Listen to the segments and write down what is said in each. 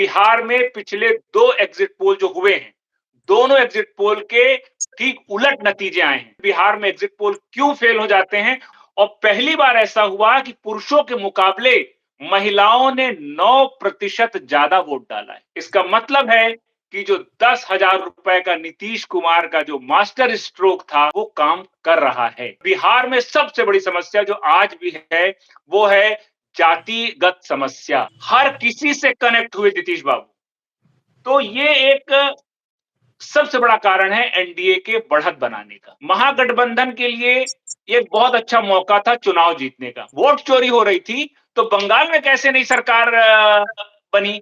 बिहार में पिछले 2 exit poll जो हुए हैं, दोनों एग्जिट पोल के ठीक उलट नतीजे आए हैं। बिहार में एग्जिट पोल क्यों फेल हो जाते हैं? और पहली बार ऐसा हुआ कि पुरुषों के मुकाबले महिलाओं ने 9% ज्यादा वोट डाला है। इसका मतलब है कि जो 10,000 रुपए का नीतीश कुमार का जो मास्टर स्ट्रोक था, वो काम कर रहा है। बिहार में सबसे बड़ी समस्या जो आज भी है, वो है जातिगत समस्या। हर किसी से कनेक्ट हुए नीतीश बाबू। तो ये एक सबसे बड़ा कारण है एनडीए के बढ़त बनाने का। महागठबंधन के लिए एक बहुत अच्छा मौका था चुनाव जीतने का। वोट चोरी हो रही थी, तो बंगाल में कैसे नई सरकार बनी?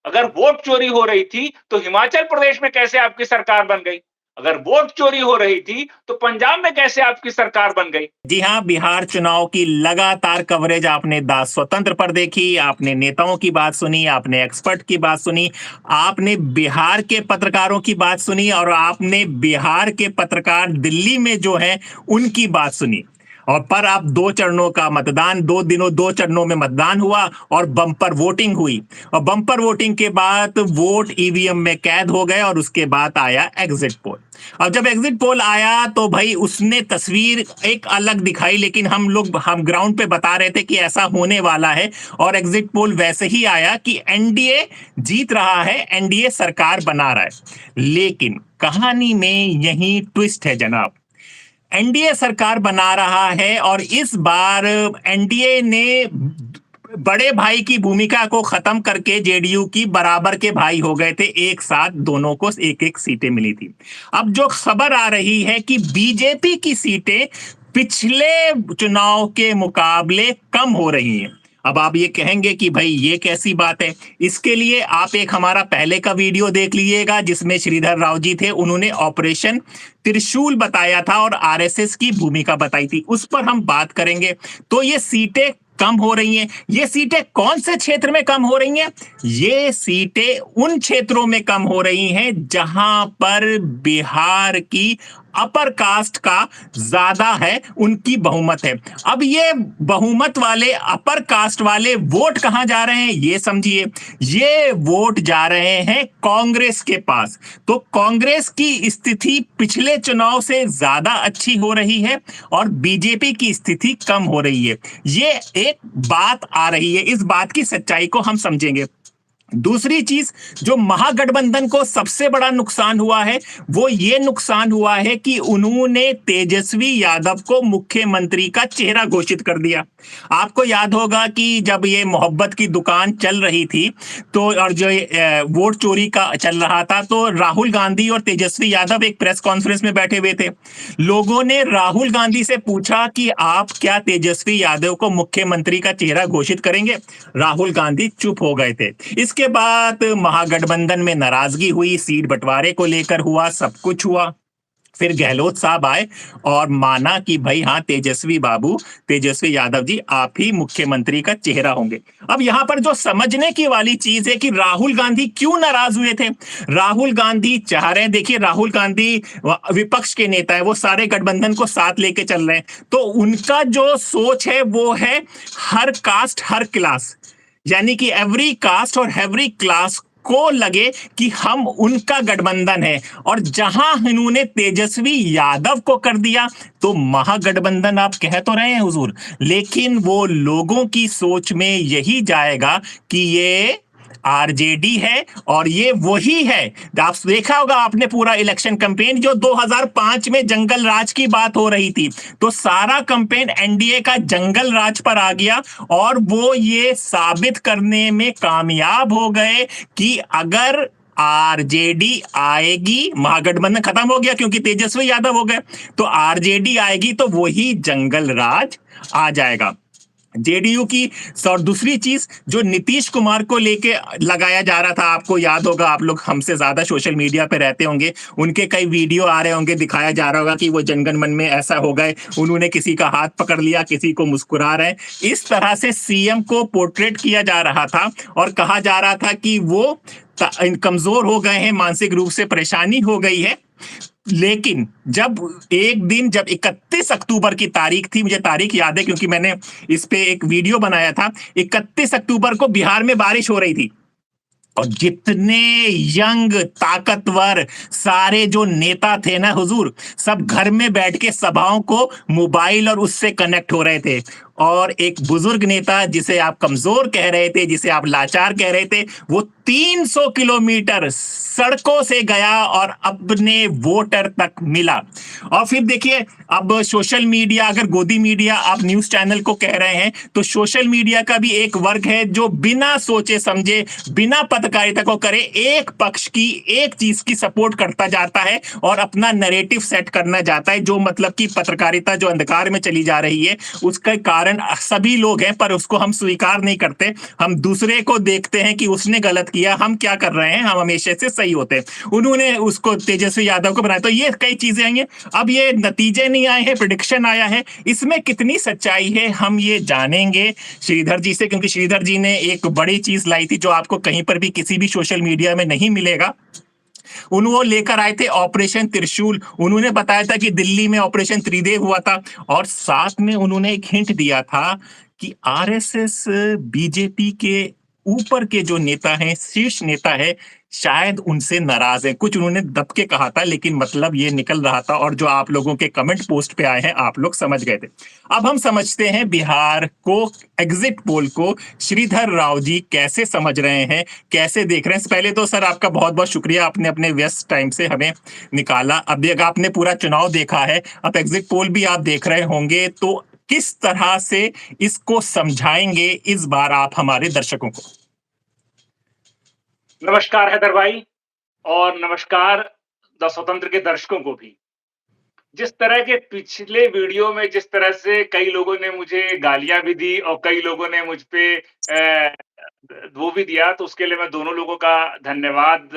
अगर वोट चोरी हो रही थी, तो हिमाचल प्रदेश में कैसे आपकी सरकार बन गई? अगर वोट चोरी हो रही थी, तो पंजाब में कैसे आपकी सरकार बन गई? जी हाँ, बिहार चुनाव की लगातार कवरेज आपने दास स्वतंत्र पर देखी, आपने नेताओं की बात सुनी, आपने एक्सपर्ट की बात सुनी, आपने बिहार के पत्रकारों की बात सुनी और आपने बिहार के पत्रकार दिल्ली में जो है उनकी बात सुनी। और पर आप 2 चरणों का मतदान, 2 चरणों में मतदान हुआ और बम्पर वोटिंग हुई और बम्पर वोटिंग के बाद वोट ईवीएम में कैद हो गए और उसके बाद आया एग्जिट पोल। अब जब एग्जिट पोल आया तो भाई उसने तस्वीर एक अलग दिखाई, लेकिन हम ग्राउंड पे बता रहे थे कि ऐसा होने वाला है और एग्जिट पोल वैसे ही आया कि एनडीए जीत रहा है, एनडीए सरकार बना रहा है। लेकिन कहानी में यही ट्विस्ट है जनाब। एनडीए सरकार बना रहा है और इस बार एनडीए ने बड़े भाई की भूमिका को खत्म करके जेडीयू की बराबर के भाई हो गए थे, एक साथ दोनों को एक एक सीटें मिली थी। अब जो खबर आ रही है कि बीजेपी की सीटें पिछले चुनाव के मुकाबले कम हो रही हैं। अब आप ये कहेंगे कि भाई ये कैसी बात है? इसके लिए आप एक हमारा पहले का वीडियो देख लीजिएगा जिसमें श्रीधर राव जी थे, उन्होंने ऑपरेशन त्रिशूल बताया था और आरएसएस की भूमिका बताई थी, उस पर हम बात करेंगे। तो ये सीटें कम हो रही हैं। ये सीटें कौन से क्षेत्र में कम हो रही हैं? ये सीटें उन क्षेत्रों में कम हो रही हैं जहां पर बिहार की अपर कास्ट का ज्यादा है, उनकी बहुमत है। अब ये बहुमत वाले अपर कास्ट वाले वोट कहां जा रहे हैं ये समझिए। ये वोट जा रहे हैं कांग्रेस के पास। तो कांग्रेस की स्थिति पिछले चुनाव से ज्यादा अच्छी हो रही है और बीजेपी की स्थिति कम हो रही है। ये एक बात आ रही है, इस बात की सच्चाई को हम समझेंगे। दूसरी चीज जो महागठबंधन को सबसे बड़ा नुकसान हुआ है, वो ये नुकसान हुआ है कि उन्होंने तेजस्वी यादव को मुख्यमंत्री का चेहरा घोषित कर दिया। आपको याद होगा कि जब ये मोहब्बत की दुकान चल रही थी तो और जो वोट चोरी का चल रहा था, तो राहुल गांधी और तेजस्वी यादव एक प्रेस कॉन्फ्रेंस में बैठे हुए थे। लोगों ने राहुल गांधी से पूछा कि आप क्या तेजस्वी यादव को मुख्यमंत्री का चेहरा घोषित करेंगे? राहुल गांधी चुप हो गए थे। इसके बाद महागठबंधन में नाराजगी हुई, सीट बंटवारे को लेकर हुआ, सब कुछ हुआ। फिर गहलोत साहब आए और माना कि भाई हाँ, तेजस्वी यादव जी आप ही मुख्यमंत्री का चेहरा होंगे। अब यहां पर जो समझने की वाली चीज है कि राहुल गांधी क्यों नाराज हुए थे। राहुल गांधी चाह रहे हैं, देखिए राहुल गांधी विपक्ष के नेता है, वो सारे गठबंधन को साथ लेके चल रहे हैं, तो उनका जो सोच है वो है हर कास्ट हर क्लास, यानी कि एवरी कास्ट और एवरी क्लास को लगे कि हम उनका गठबंधन है। और जहां इन्होंने तेजस्वी यादव को कर दिया तो महागठबंधन आप कह तो रहे हैं हुजूर, लेकिन वो लोगों की सोच में यही जाएगा कि ये आरजेडी है और ये वही है। आप देखा होगा आपने पूरा इलेक्शन कैंपेन, जो 2005 में जंगल राज की बात हो रही थी, तो सारा कैंपेन एनडीए का जंगल राज पर आ गया और वो ये साबित करने में कामयाब हो गए कि अगर आरजेडी आएगी, महागठबंधन खत्म हो गया क्योंकि तेजस्वी यादव हो गए, तो आरजेडी आएगी तो वही जंगल राज आ जाएगा जेडीयू की। और दूसरी चीज जो नीतीश कुमार को लेके लगाया जा रहा था, आपको याद होगा, आप लोग हमसे ज्यादा सोशल मीडिया पे रहते होंगे, उनके कई वीडियो आ रहे होंगे, दिखाया जा रहा होगा कि वो जनगण मन में ऐसा हो गए, उन्होंने किसी का हाथ पकड़ लिया, किसी को मुस्कुरा रहे हैं, इस तरह से सीएम को पोर्ट्रेट किया जा रहा था और कहा जा रहा था कि वो कमजोर हो गए हैं, मानसिक रूप से परेशानी हो गई है। लेकिन जब एक दिन, जब 31 अक्टूबर की तारीख थी, मुझे तारीख याद है क्योंकि मैंने इस पे एक वीडियो बनाया था, 31 अक्टूबर को बिहार में बारिश हो रही थी और जितने यंग ताकतवर सारे जो नेता थे ना हुजूर, सब घर में बैठ के सभाओं को मोबाइल और उससे कनेक्ट हो रहे थे। और एक बुजुर्ग नेता जिसे आप कमजोर कह रहे थे, जिसे आप लाचार कह रहे थे, वो 300 किलोमीटर सड़कों से गया और अपने वोटर तक मिला। और फिर देखिए, अब सोशल मीडिया, अगर गोदी मीडिया आप न्यूज चैनल को कह रहे हैं, तो सोशल मीडिया का भी एक वर्ग है जो बिना सोचे समझे, बिना पत्रकारिता को करे, एक पक्ष की, एक चीज की सपोर्ट करता जाता है और अपना नैरेटिव सेट करना जाता है, जो मतलब कि पत्रकारिता जो अंधकार में चली जा रही है उसका कारण सभी लोग हैं, पर उसको हम स्वीकार नहीं करते। हम दूसरे को देखते हैं कि उसने गलत किया, हम क्या कर रहे हैं, हम हमेशा से सही होते हैं। उन्होंने उसको तेजस्वी यादव को बनाया, तो ये कई चीजें आई हैं। अब ये नतीजे नहीं आए हैं, प्रिडिक्शन आया है, इसमें कितनी सच्चाई है हम ये जानेंगे श्रीधर जी से, क्योंकि श्रीधर जी ने एक बड़ी चीज लाई थी जो आपको कहीं पर भी किसी भी सोशल मीडिया में नहीं मिलेगा। वो लेकर आए थे ऑपरेशन त्रिशूल। उन्होंने बताया था कि दिल्ली में ऑपरेशन त्रिदेव हुआ था, और साथ में उन्होंने एक हिंट दिया था कि आरएसएस बीजेपी के ऊपर के जो नेता हैं, शीर्ष नेता है, शायद उनसे नाराज है। कुछ उन्होंने दब के कहा था, लेकिन मतलब ये निकल रहा था, और जो आप लोगों के कमेंट पोस्ट पे आए हैं आप लोग समझ गए थे। अब हम समझते हैं बिहार को, एग्जिट पोल को श्रीधर राव जी कैसे समझ रहे हैं, कैसे देख रहे हैं। पहले तो सर आपका बहुत बहुत शुक्रिया, आपने अपने व्यस्त टाइम से हमें निकाला। अब देख, आपने पूरा चुनाव देखा है, अब एग्जिट पोल भी आप देख रहे होंगे, तो किस तरह से इसको समझाएंगे इस बार आप हमारे दर्शकों को? नमस्कार हैदर भाई, और नमस्कार द स्वतंत्र के दर्शकों को भी। जिस तरह के पिछले वीडियो में जिस तरह से कई लोगों ने मुझे गालियाँ भी दी और कई लोगों ने मुझ पे वो भी दिया, तो उसके लिए मैं दोनों लोगों का धन्यवाद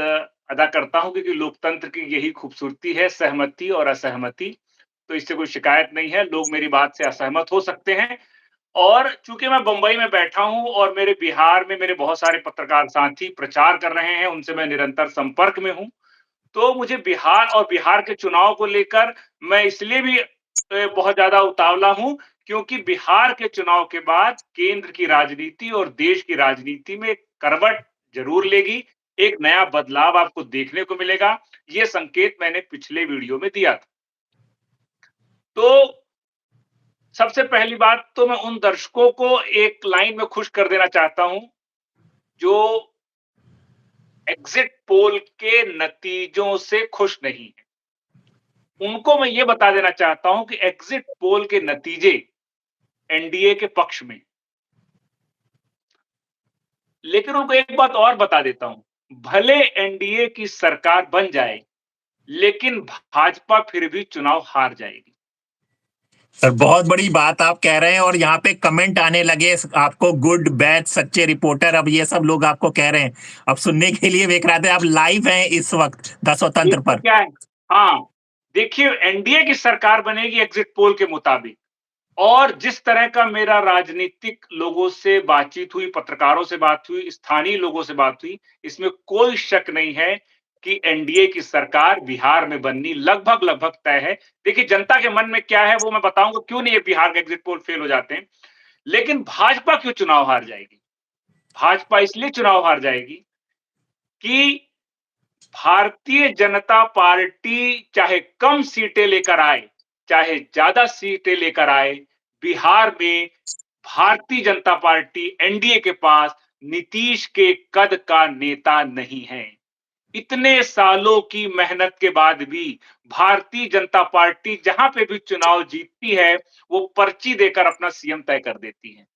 अदा करता हूँ, क्योंकि लोकतंत्र की यही खूबसूरती है, सहमति और असहमति। तो इससे कोई शिकायत नहीं है, लोग मेरी बात से असहमत हो सकते हैं। और चूँकि मैं बम्बई में बैठा हूँ और मेरे बिहार में मेरे बहुत सारे पत्रकार साथी प्रचार कर रहे हैं, उनसे मैं निरंतर संपर्क में हूँ। तो मुझे बिहार और बिहार के चुनाव को लेकर मैं इसलिए भी बहुत ज़्यादा उतावला हूँ, क्योंकि बिहार के चुनाव के बाद केंद्र की राजनीति और देश की राजनीति में एक करवट ज़रूर लेगी, एक नया बदलाव आपको देखने को मिलेगा। ये संकेत मैंने पिछले वीडियो में दिया था। तो सबसे पहली बात तो मैं उन दर्शकों को एक लाइन में खुश कर देना चाहता हूँ, जो एग्ज़िट पोल के नतीजों से खुश नहीं हैं। उनको मैं ये बता देना चाहता हूं कि एग्जिट पोल के नतीजे एनडीए के पक्ष में। लेकिन उनको एक बात और बता देता हूं, भले एनडीए की सरकार बन जाए, लेकिन भाजपा फिर भी चुनाव हार जाएगी। सर बहुत बड़ी बात आप कह रहे हैं, और यहाँ पे कमेंट आने लगे आपको, गुड बैड सच्चे रिपोर्टर, अब ये सब लोग आपको कह रहे हैं। अब सुनने के लिए देख रहे थे, आप लाइव हैं इस वक्त द स्वतंत्र देखिए पर। क्या है, हाँ, देखिए एनडीए की सरकार बनेगी एग्जिट पोल के मुताबिक। और जिस तरह का मेरा राजनीतिक लोगों से बातचीत हुई, पत्रकारों से बात हुई, स्थानीय लोगों से बात हुई, इसमें कोई शक नहीं है कि एनडीए की सरकार बिहार में बननी लगभग-लगभग तय है। देखिए जनता के मन में क्या है वो मैं बताऊँगा, क्यों नहीं ये बिहार के एग्जिट पोल फेल हो जाते हैं। लेकिन भाजपा क्यों चुनाव हार जाएगी? भाजपा इसलिए चुनाव हार जाएगी कि भारतीय जनता पार्टी चाहे कम सीटें लेकर आए, चाहे ज्यादा सीटें लेकर आए, बिहार में भारतीय जनता पार्टी एनडीए के पास नीतीश के कद का नेता नहीं है। इतने सालों की मेहनत के बाद भी भारतीय जनता पार्टी जहां पे भी चुनाव जीतती है, वो पर्ची देकर अपना सीएम तय कर देती है।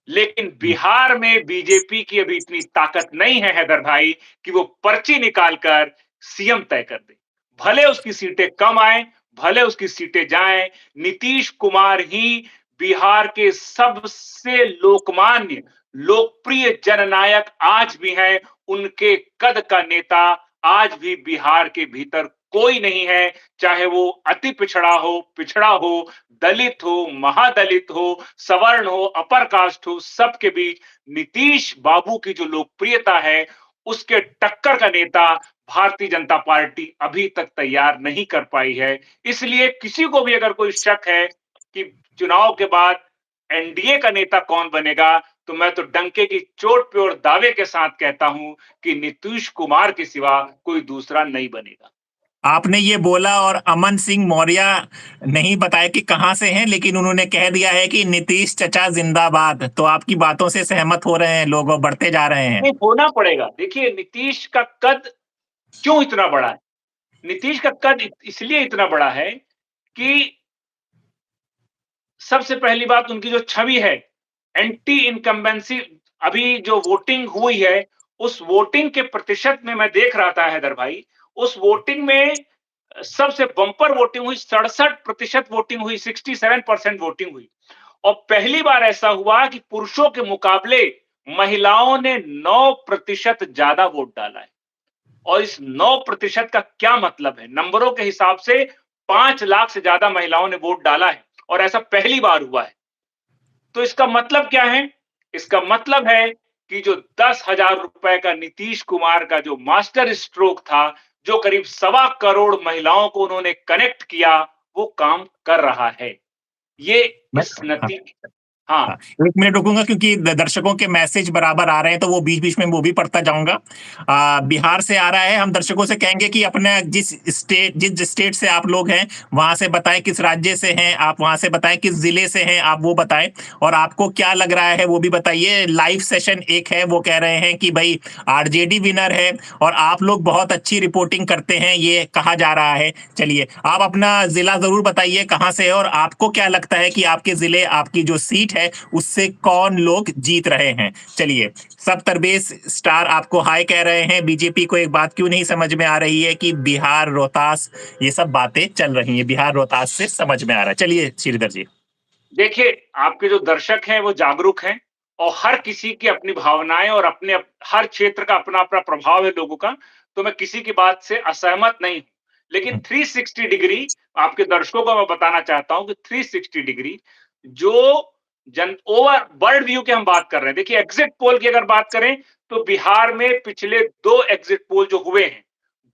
लेकिन बिहार में बीजेपी की अभी इतनी ताकत नहीं है हैदर भाई, कि वो पर्ची निकालकर सीएम तय कर दे। भले उसकी सीटें कम आए, भले उसकी सीटें जाएं, नीतीश कुमार ही बिहार के सबसे लोकमान्य, लोकप्रिय जननायक आज भी हैं। उनके कद का नेता आज भी बिहार के भीतर कोई नहीं है, चाहे वो अति पिछड़ा हो, दलित हो, महादलित हो, सवर्ण हो, अपर कास्ट हो, सबके बीच नीतीश बाबू की जो लोकप्रियता है, उसके टक्कर का नेता भारतीय जनता पार्टी अभी तक तैयार नहीं कर पाई है। इसलिए किसी को भी अगर कोई शक है कि चुनाव के बाद एनडीए का नेता कौन बनेगा, तो मैं तो डंके की चोट पे और दावे के साथ कहता हूं कि नीतीश कुमार के सिवा कोई दूसरा नहीं बनेगा। आपने ये बोला और अमन सिंह मौर्य नहीं बताया कि कहाँ से हैं, लेकिन उन्होंने कह दिया है कि नीतीश चचा जिंदाबाद। तो आपकी बातों से सहमत हो रहे हैं लोग और बढ़ते जा रहे हैं। नहीं, होना पड़ेगा। देखिए, नीतीश का कद क्यों इतना बड़ा है? नीतीश का कद इसलिए इतना बड़ा है कि सबसे पहली बात, उनकी जो छवि है, एंटी इनकम्बेंसी, अभी जो वोटिंग हुई है, उस वोटिंग के प्रतिशत में मैं देख रहा था हैदर भाई, उस वोटिंग में सबसे बम्पर वोटिंग हुई, 67% वोटिंग हुई, 67% वोटिंग हुई। और पहली बार ऐसा हुआ कि पुरुषों के मुकाबले महिलाओं ने 9% ज्यादा वोट डाला है। और इस 9% का क्या मतलब है? नंबरों के हिसाब से 5 लाख से ज्यादा महिलाओं ने वोट डाला है और ऐसा पहली बार हुआ है। तो इसका मतलब क्या है? इसका मतलब है कि जो 10,000 रुपए का नीतीश कुमार का जो मास्टर स्ट्रोक था, जो करीब 1.25 करोड़ महिलाओं को उन्होंने कनेक्ट किया, वो काम कर रहा है। ये मैं इस हाँ, नतीजे हाँ, हाँ, 1 मिनट रुकूंगा क्योंकि दर्शकों के मैसेज बराबर आ रहे हैं, तो वो बीच बीच में वो भी पढ़ता जाऊंगा। बिहार से आ रहा है। हम दर्शकों से कहेंगे कि अपने जिस स्टेट से आप लोग हैं वहां से बताएं, किस राज्य से हैं आप, वहां से बताएं किस जिले से हैं आप, वो बताएं और आपको क्या लग रहा है वो भी बताइए। लाइव सेशन एक है, वो कह रहे हैं कि भाई आरजेडी विनर है और आप लोग बहुत अच्छी रिपोर्टिंग करते हैं, ये कहा जा रहा है। चलिए, आप अपना जिला जरूर बताइए कहाँ से है और आपको क्या लगता है कि आपके जिले, आपकी जो सीट है उससे कौन लोग जीत रहे हैं। चलिए, सब तरबेज स्टार आपको हाय कह रहे हैं। बीजेपी को एक बात क्यों नहीं समझ में आ रही है कि बिहार रोहतास, ये सब बातें चल रही हैं, बिहार रोहतास से समझ में आ रहा है। चलिए श्रीधर जी। देखिए, आपके जो दर्शक हैं वो जागरूक हैं और हर किसी की अपनी भावनाएँ और हर क्षेत्र का अपना-अपना प्रभाव है लोगों का, तो मैं किसी की बात से असहमत नहीं हूँ। लेकिन 360 डिग्री आपके दर्शकों को मैं बताना चाहता हूँ कि 360 डिग्री जो जन ओवर वर्ल्ड व्यू की हम बात कर रहे हैं। देखिए, एग्ज़िट पोल की अगर बात करें, तो बिहार में पिछले 2 एग्ज़िट पोल जो हुए हैं,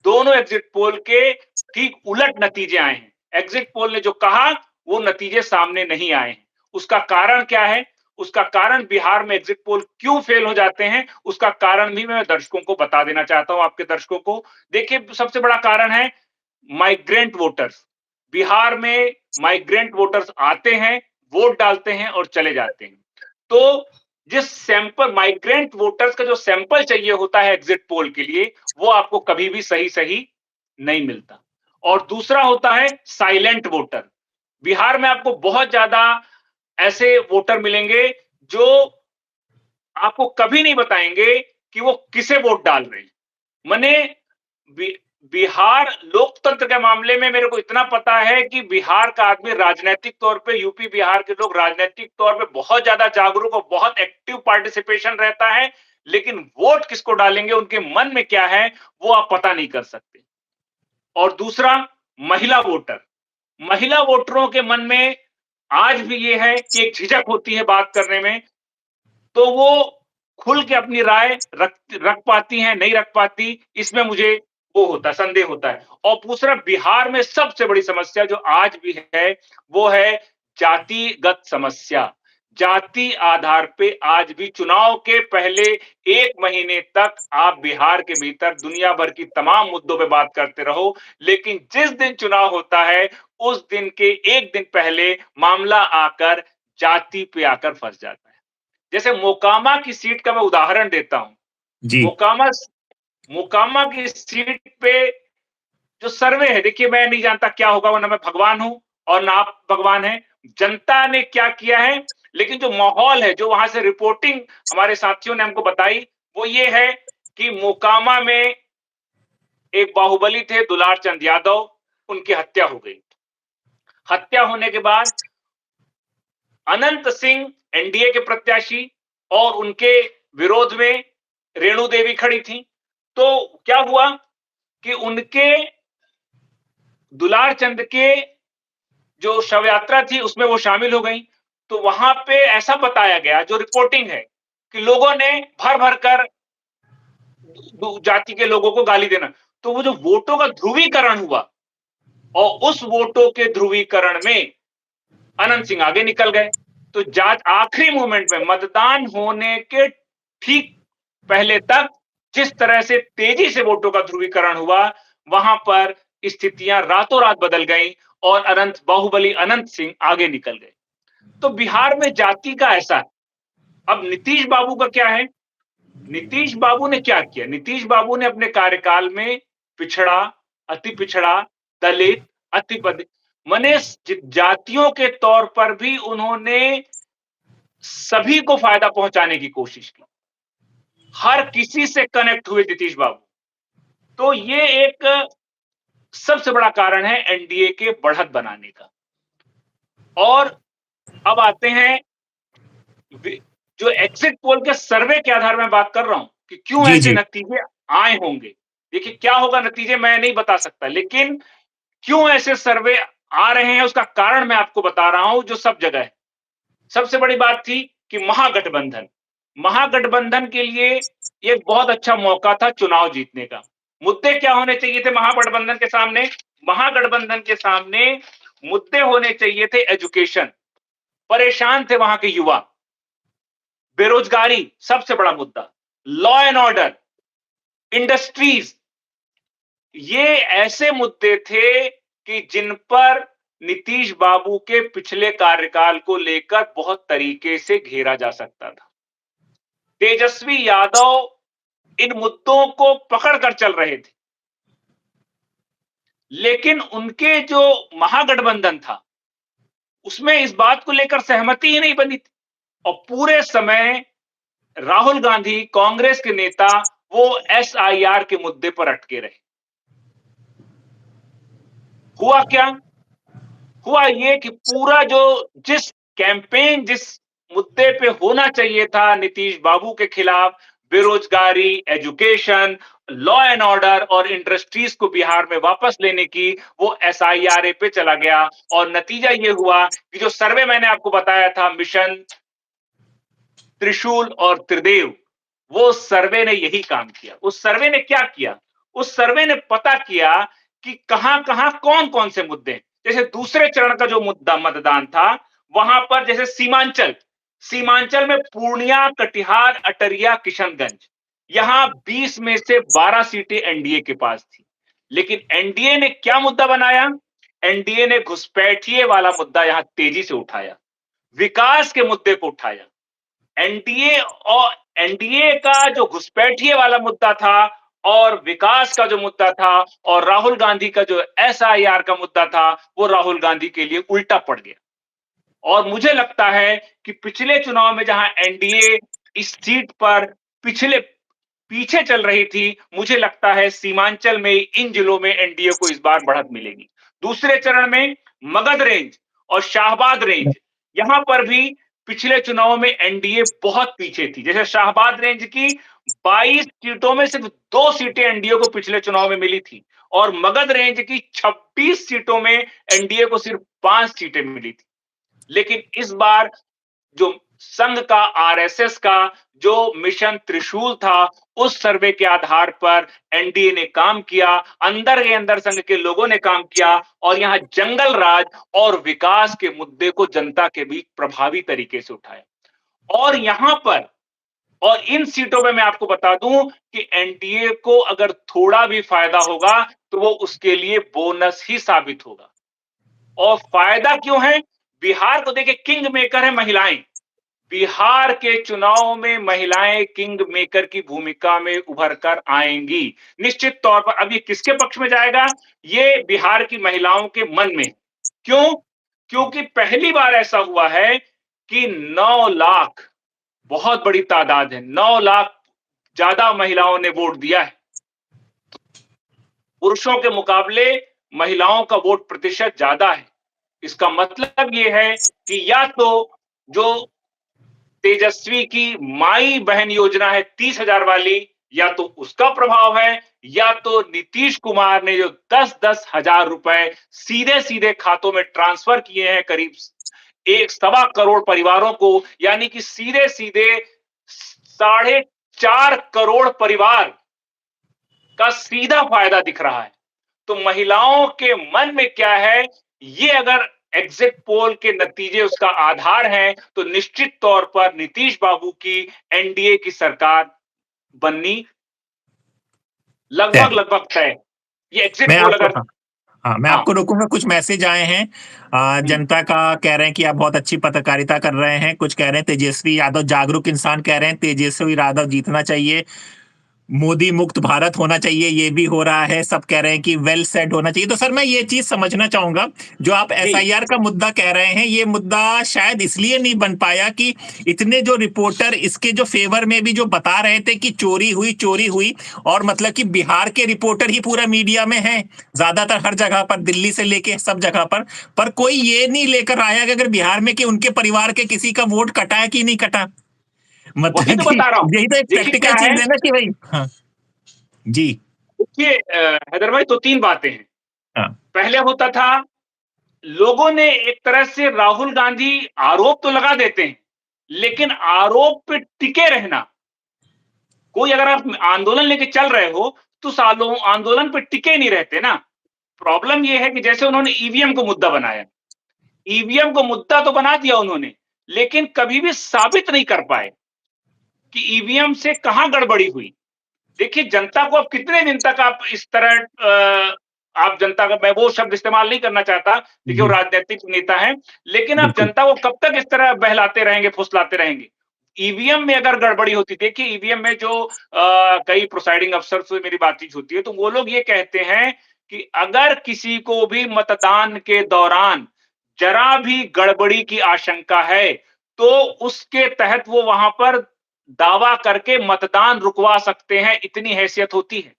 दोनों एग्ज़िट पोल के ठीक उलट नतीजे आए हैं। एग्ज़िट पोल ने जो कहा, वो नतीजे सामने नहीं आए हैं। उसका कारण क्या है? उसका कारण बिहार में एग्जिट पोल क्यों फेल हो जाते हैं, उसका कारण भी मैं दर्शकों को बता देना चाहता हूं, आपके दर्शकों को। देखिए, सबसे बड़ा कारण है माइग्रेंट वोटर्स। बिहार में माइग्रेंट वोटर्स आते हैं, वोट डालते हैं और चले जाते हैं। तो जिस सैंपल माइग्रेंट वोटर्स का जो सैंपल चाहिए होता है एग्जिट पोल के लिए, वो आपको कभी भी सही-सही नहीं मिलता। और दूसरा होता है साइलेंट वोटर। बिहार में आपको बहुत ज्यादा ऐसे वोटर मिलेंगे जो आपको कभी नहीं बताएंगे कि वो किसे वोट डाल रहे हैं। मने बि, बिहार लोकतंत्र के मामले में मेरे को इतना पता है कि बिहार का आदमी राजनीतिक तौर पे, यूपी बिहार के लोग राजनीतिक तौर पे बहुत ज्यादा जागरूक और बहुत एक्टिव पार्टिसिपेशन रहता है, लेकिन वोट किसको डालेंगे, उनके मन में क्या है, वो आप पता नहीं कर सकते। और दूसरा, महिला वोटर। महिला वोटरों के मन में आज भी ये है कि एक झिझक होती है बात करने में, तो वो खुल के अपनी राय रख रख पाती हैं, नहीं रख पाती, इसमें मुझे वो होता है, संदेह होता है। और दूसरा, बिहार में सबसे बड़ी समस्या जो आज भी है, वो है जातिगत समस्या। जाति आधार पे आज भी चुनाव के पहले 1 महीने तक आप बिहार के भीतर दुनिया भर की तमाम मुद्दों पे बात करते रहो, लेकिन जिस दिन चुनाव होता है, उस दिन के 1 दिन पहले मामला आकर जाति पे आकर फँस जाता है। जैसे मोकामा की सीट का मैं उदाहरण देता हूं। जी। मोकामा मोकामा की सीट पे जो सर्वे है, देखिए मैं नहीं जानता क्या होगा, वो ना मैं भगवान हूं और ना आप भगवान हैं। जनता ने क्या किया है, लेकिन जो माहौल है, जो वहां से रिपोर्टिंग हमारे साथियों ने हमको बताई, वो ये है कि मोकामा में एक बाहुबली थे दुलार चंद यादव, उनकी हत्या हो गई। हत्या होने के बाद अनंत सिंह एनडीए के प्रत्याशी और उनके विरोध में रेणु देवी खड़ी थी। तो क्या हुआ कि उनके दुलार चंद के जो शव यात्रा थी उसमें वो शामिल हो गई। तो वहां पे ऐसा बताया गया, जो रिपोर्टिंग है, कि लोगों ने भर भर कर जाति के लोगों को गाली देना। तो वो जो वोटों का ध्रुवीकरण हुआ और उस वोटों के ध्रुवीकरण में अनंत सिंह आगे निकल गए। तो जांच आखिरी मोमेंट में मतदान होने के ठीक पहले तक जिस तरह से तेजी से वोटों का ध्रुवीकरण हुआ, वहां पर स्थितियां रातों रात बदल गईं और बाहुबली अनंत सिंह आगे निकल गए। तो बिहार में जाति का ऐसा है। अब नीतीश बाबू का क्या है? नीतीश बाबू ने क्या किया? नीतीश बाबू ने अपने कार्यकाल में पिछड़ा, अति पिछड़ा, दलित, माने जातियों के तौर पर भी उन्होंने सभी को फायदा पहुंचाने की कोशिश की। हर किसी से कनेक्ट हुए नीतीश बाबू। तो ये एक सबसे बड़ा कारण है एनडीए के बढ़त बनाने का। और अब आते हैं जो एग्जिट पोल के सर्वे के आधार में बात कर रहा हूं कि क्यों जी ऐसे जी। नतीजे आए होंगे। देखिए क्या होगा नतीजे मैं नहीं बता सकता, लेकिन क्यों ऐसे सर्वे आ रहे हैं उसका कारण मैं आपको बता रहा हूं जो सब जगह है। सबसे बड़ी बात थी कि महागठबंधन के लिए एक बहुत अच्छा मौका था चुनाव जीतने का। मुद्दे क्या होने चाहिए थे महागठबंधन के सामने? महागठबंधन के सामने मुद्दे होने चाहिए थे एजुकेशन। परेशान थे वहां के युवा। बेरोजगारी सबसे बड़ा मुद्दा, लॉ एंड ऑर्डर, इंडस्ट्रीज, ये ऐसे मुद्दे थे कि जिन पर नीतीश बाबू के पिछले कार्यकाल को लेकर बहुत तरीके से घेरा जा सकता था। तेजस्वी यादव इन मुद्दों को पकड़कर चल रहे थे, लेकिन उनके जो महागठबंधन था उसमें इस बात को लेकर सहमति ही नहीं बनी थी और पूरे समय राहुल गांधी कांग्रेस के नेता वो एसआईआर के मुद्दे पर अटके रहे। हुआ क्या? हुआ ये कि पूरा जिस कैंपेन जिस मुद्दे पे होना चाहिए था नीतीश बाबू के खिलाफ, बेरोजगारी, एजुकेशन, लॉ एंड ऑर्डर और इंडस्ट्रीज को बिहार में वापस लेने की, वो एसआईआर पे चला गया। और नतीजा ये हुआ कि जो सर्वे मैंने आपको बताया था, मिशन त्रिशूल और त्रिदेव, वो सर्वे ने यही काम किया। उस सर्वे ने क्या किया? उस सर्वे ने पता किया कि कहां-कहां कौन-कौन से मुद्दे हैं। जैसे दूसरे चरण का जो मुद्दा मतदान था, वहां पर जैसे सीमांचल में पूर्णिया, कटिहार, अटरिया, किशनगंज, यहां 20 में से 12 सीटें एनडीए के पास थी। लेकिन एनडीए ने क्या मुद्दा बनाया? एनडीए ने घुसपैठिए वाला मुद्दा यहां तेजी से उठाया, विकास के मुद्दे को उठाया। एनडीए का जो घुसपैठिए वाला मुद्दा था और विकास का जो मुद्दा था और राहुल गांधी का जो एसआईआर का मुद्दा था, वो राहुल गांधी के लिए उल्टा पड़ गया। और मुझे लगता है कि पिछले चुनाव में जहां एनडीए इस सीट पर पीछे चल रही थी, मुझे लगता है सीमांचल में इन जिलों में एनडीए को इस बार बढ़त मिलेगी। दूसरे चरण में मगध रेंज और शाहबाद रेंज, यहां पर भी पिछले चुनाव में एनडीए बहुत पीछे थी। जैसे शाहबाद रेंज की 22 सीटों में सिर्फ 2 सीटें एनडीए को पिछले चुनाव में मिली थी और मगध रेंज की 26 सीटों में एनडीए को सिर्फ 5 सीटें मिली थी। लेकिन इस बार जो संघ का, आरएसएस का जो मिशन त्रिशूल था, उस सर्वे के आधार पर एनडीए ने काम किया, अंदर के अंदर संघ के लोगों ने काम किया और यहां जंगल राज और विकास के मुद्दे को जनता के बीच प्रभावी तरीके से उठाया। और यहां पर और इन सीटों में मैं आपको बता दूं कि एनडीए को अगर थोड़ा भी फायदा होगा तो वो उसके लिए बोनस ही साबित होगा। और फायदा क्यों है? बिहार को देखिए, किंग मेकर है महिलाएं। बिहार के चुनाव में महिलाएं किंग मेकर की भूमिका में उभर कर आएंगी निश्चित तौर पर। अब ये किसके पक्ष में जाएगा? ये बिहार की महिलाओं के मन में। क्यों? क्योंकि पहली बार ऐसा हुआ है कि 9 लाख, बहुत बड़ी तादाद है, 9 लाख ज्यादा महिलाओं ने वोट दिया है। पुरुषों के मुकाबले महिलाओं का वोट प्रतिशत ज्यादा है। इसका मतलब यह है कि या तो जो तेजस्वी की माई बहन योजना है 30,000 वाली, या तो उसका प्रभाव है, या तो नीतीश कुमार ने जो 10-10 हजार रुपए सीधे सीधे खातों में ट्रांसफर किए हैं करीब 1.25 करोड़ परिवारों को, यानी कि सीधे सीधे 4.5 करोड़ परिवार का सीधा फायदा दिख रहा है। तो महिलाओं के मन में क्या है, ये अगर एग्जिट पोल के नतीजे उसका आधार हैं, तो निश्चित तौर पर नीतीश बाबू की एनडीए की सरकार बननी तय। लगभग तय। ये एग्जिट मैं पोल आपको अगर हाँ, मैं हाँ, आपको रोकूंगा। कुछ मैसेज आए हैं। हुँ, जनता का कह रहे हैं कि आप बहुत अच्छी पत्रकारिता कर रहे हैं। कुछ कह रहे हैं तेजस्वी यादव जागरूक इंसान, कह रहे हैं तेजस्वी यादव जीतना चाहिए, मोदी मुक्त भारत होना चाहिए, ये भी हो रहा है। सब कह रहे हैं कि वेल सेट होना चाहिए। तो सर मैं ये चीज समझना चाहूंगा, जो आप जी, एसआईआर का मुद्दा कह रहे हैं, ये मुद्दा शायद इसलिए नहीं बन पाया कि इतने जो रिपोर्टर इसके जो फेवर में भी जो बता रहे थे कि चोरी हुई, और मतलब कि बिहार के रिपोर्टर ही पूरा मीडिया में है, ज्यादातर हर जगह पर, दिल्ली से लेके सब जगह पर कोई ये नहीं लेकर आया कि अगर बिहार में कि उनके परिवार के किसी का वोट कटा है कि नहीं कटा। वही मतलब तो कि बता रहा हूँ। यही तो एक देखिए क्या प्रैक्टिकल है, चीज है ना कि भाई। हाँ जी। देखिए हैदर भाई 2-3 बातें हैं। हाँ। पहले होता था, लोगों ने एक तरह से राहुल गांधी आरोप तो लगा देते हैं, लेकिन आरोप पे टिके रहना, कोई अगर आप आंदोलन लेके चल रहे हो, तो सालों आंदोलन पे टिके नहीं रहते ना। प्रॉब्लम ये है कि जैसे उन्होंने ईवीएम को मुद्दा बनाया। ईवीएम को मुद्दा तो बना दिया उन्होंने, लेकिन कभी भी साबित नहीं कर पाए कि ईवीएम से कहां गड़बड़ी हुई। देखिए जनता को अब कितने दिन तक आप इस तरह आप जनता का, मैं वो शब्द इस्तेमाल नहीं करना चाहता, देखिए वो जी, राजनीतिक नेता हैं, लेकिन आप बिल्कुल। जनता को कब तक इस तरह बहलाते रहेंगे, फुसलाते रहेंगे। ईवीएम में अगर गड़बड़ी होती, देखिए ईवीएम में जो कई प्रिसाइडिंग अफसर से मेरी बातचीत होती है, तो वो लोग ये कहते हैं कि अगर किसी को भी मतदान के दौरान जरा भी गड़बड़ी की आशंका है, तो उसके तहत वो वहां पर दावा करके मतदान रुकवा सकते हैं, इतनी हैसियत होती है।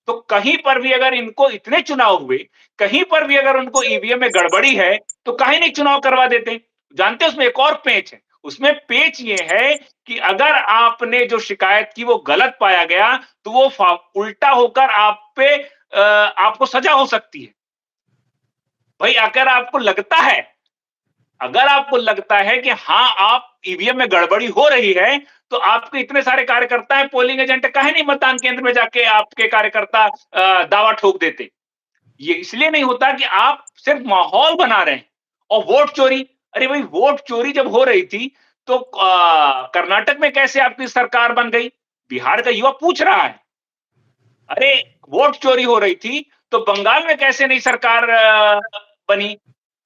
तो कहीं पर भी अगर इनको इतने चुनाव हुए, कहीं पर भी अगर उनको ईवीएम में गड़बड़ी है, तो काहे नहीं चुनाव करवा देते? जानते हैं उसमें एक और पेंच है। उसमें पेंच ये है कि अगर आपने जो शिकायत की वो गलत पाया गया, तो वो उल्टा होकर आप पे आपको सजा हो सकती है। भाई अगर आपको लगता है कि हाँ, आप ईवीएम में गड़बड़ी हो रही है, तो आपके इतने सारे कार्यकर्ता हैं, पोलिंग एजेंट, काहे नहीं मतदान केंद्र में जाके आपके कार्यकर्ता दावा ठोक देते? ये इसलिए नहीं होता कि आप सिर्फ माहौल बना रहे हैं। और वोट चोरी, अरे भाई वोट चोरी जब हो रही थी, तो कर्नाटक में कैसे आपकी सरकार बन गई? बिहार का युवा पूछ रहा है। अरे वोट चोरी हो रही थी, तो बंगाल में कैसे नहीं सरकार बनी?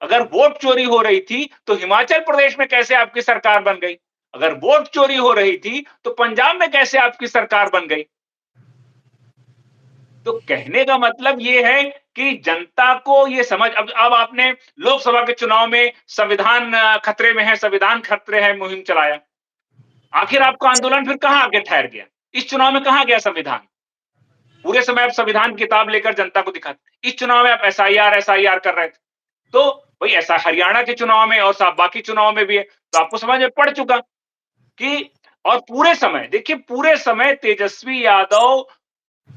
अगर वोट चोरी हो रही थी, तो हिमाचल प्रदेश में कैसे आपकी सरकार बन गई? अगर वोट चोरी हो रही थी, तो पंजाब में कैसे आपकी सरकार बन गई? तो कहने का मतलब ये है कि जनता को ये समझ, अब आपने लोकसभा के चुनाव में संविधान खतरे में है, संविधान खतरे है मुहिम चलाया। आखिर आपका आंदोलन फिर कहां आके ठहर गया? इस चुनाव में कहां गया संविधान? पूरे समय आप संविधान किताब लेकर जनता को दिखाते। इस चुनाव में आप एसआईआर एसआईआर कर रहे थे। तो भाई ऐसा हरियाणा के चुनाव में और सब बाकी चुनाव में भी है, तो आपको समझ में पड़ चुका कि, और पूरे समय देखिए, पूरे समय तेजस्वी यादव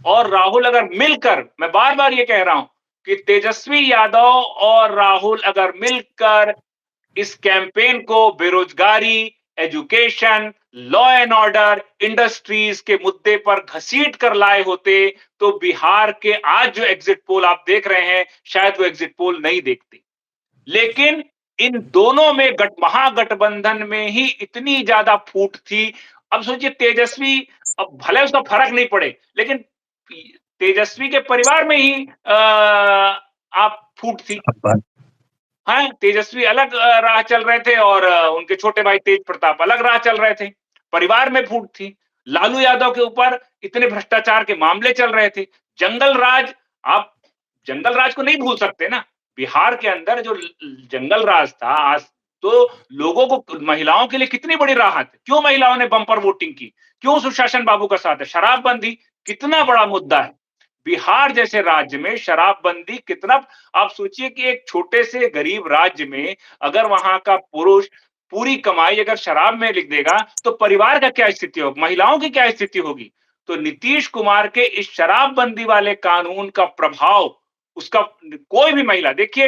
और राहुल अगर मिलकर, मैं बार-बार ये कह रहा हूं कि तेजस्वी यादव और राहुल अगर मिलकर इस कैंपेन को बेरोजगारी, education, law and order, industries के मुद्दे पर घसीट कर लाए होते, तो बिहार के आज जो एग्जिट पोल आप देख रहे हैं, शायद वो एग्जिट पोल नहीं देखते। लेकिन इन दोनों में महागठबंधन में ही इतनी ज्यादा फूट थी। अब सोचिए तेजस्वी, अब भले उसका फर्क नहीं पड़े, लेकिन तेजस्वी के परिवार में ही आप फूट थी। अब हाँ, तेजस्वी अलग राह चल रहे थे और उनके छोटे भाई तेज प्रताप अलग राह चल रहे थे। परिवार में फूट थी। लालू यादव के ऊपर इतने भ्रष्टाचार के मामले चल रहे थे। जंगल राज, आप जंगल राज को नहीं भूल सकते ना। बिहार के अंदर जो जंगल राज था, आज तो लोगों को, महिलाओं के लिए कितनी बड़ी राहत। क्यों महिलाओं ने बंपर वोटिंग की? क्यों सुशासन बाबू का साथ है? शराबबंदी कितना बड़ा मुद्दा है। बिहार जैसे राज्य में शराबबंदी कितना, आप सोचिए कि एक छोटे से गरीब राज्य में अगर वहां का पुरुष पूरी कमाई अगर शराब में लिख देगा, तो परिवार का क्या स्थिति होगी, महिलाओं की क्या स्थिति होगी? तो नीतीश कुमार के इस शराबबंदी वाले कानून का प्रभाव, उसका कोई भी महिला देखिए,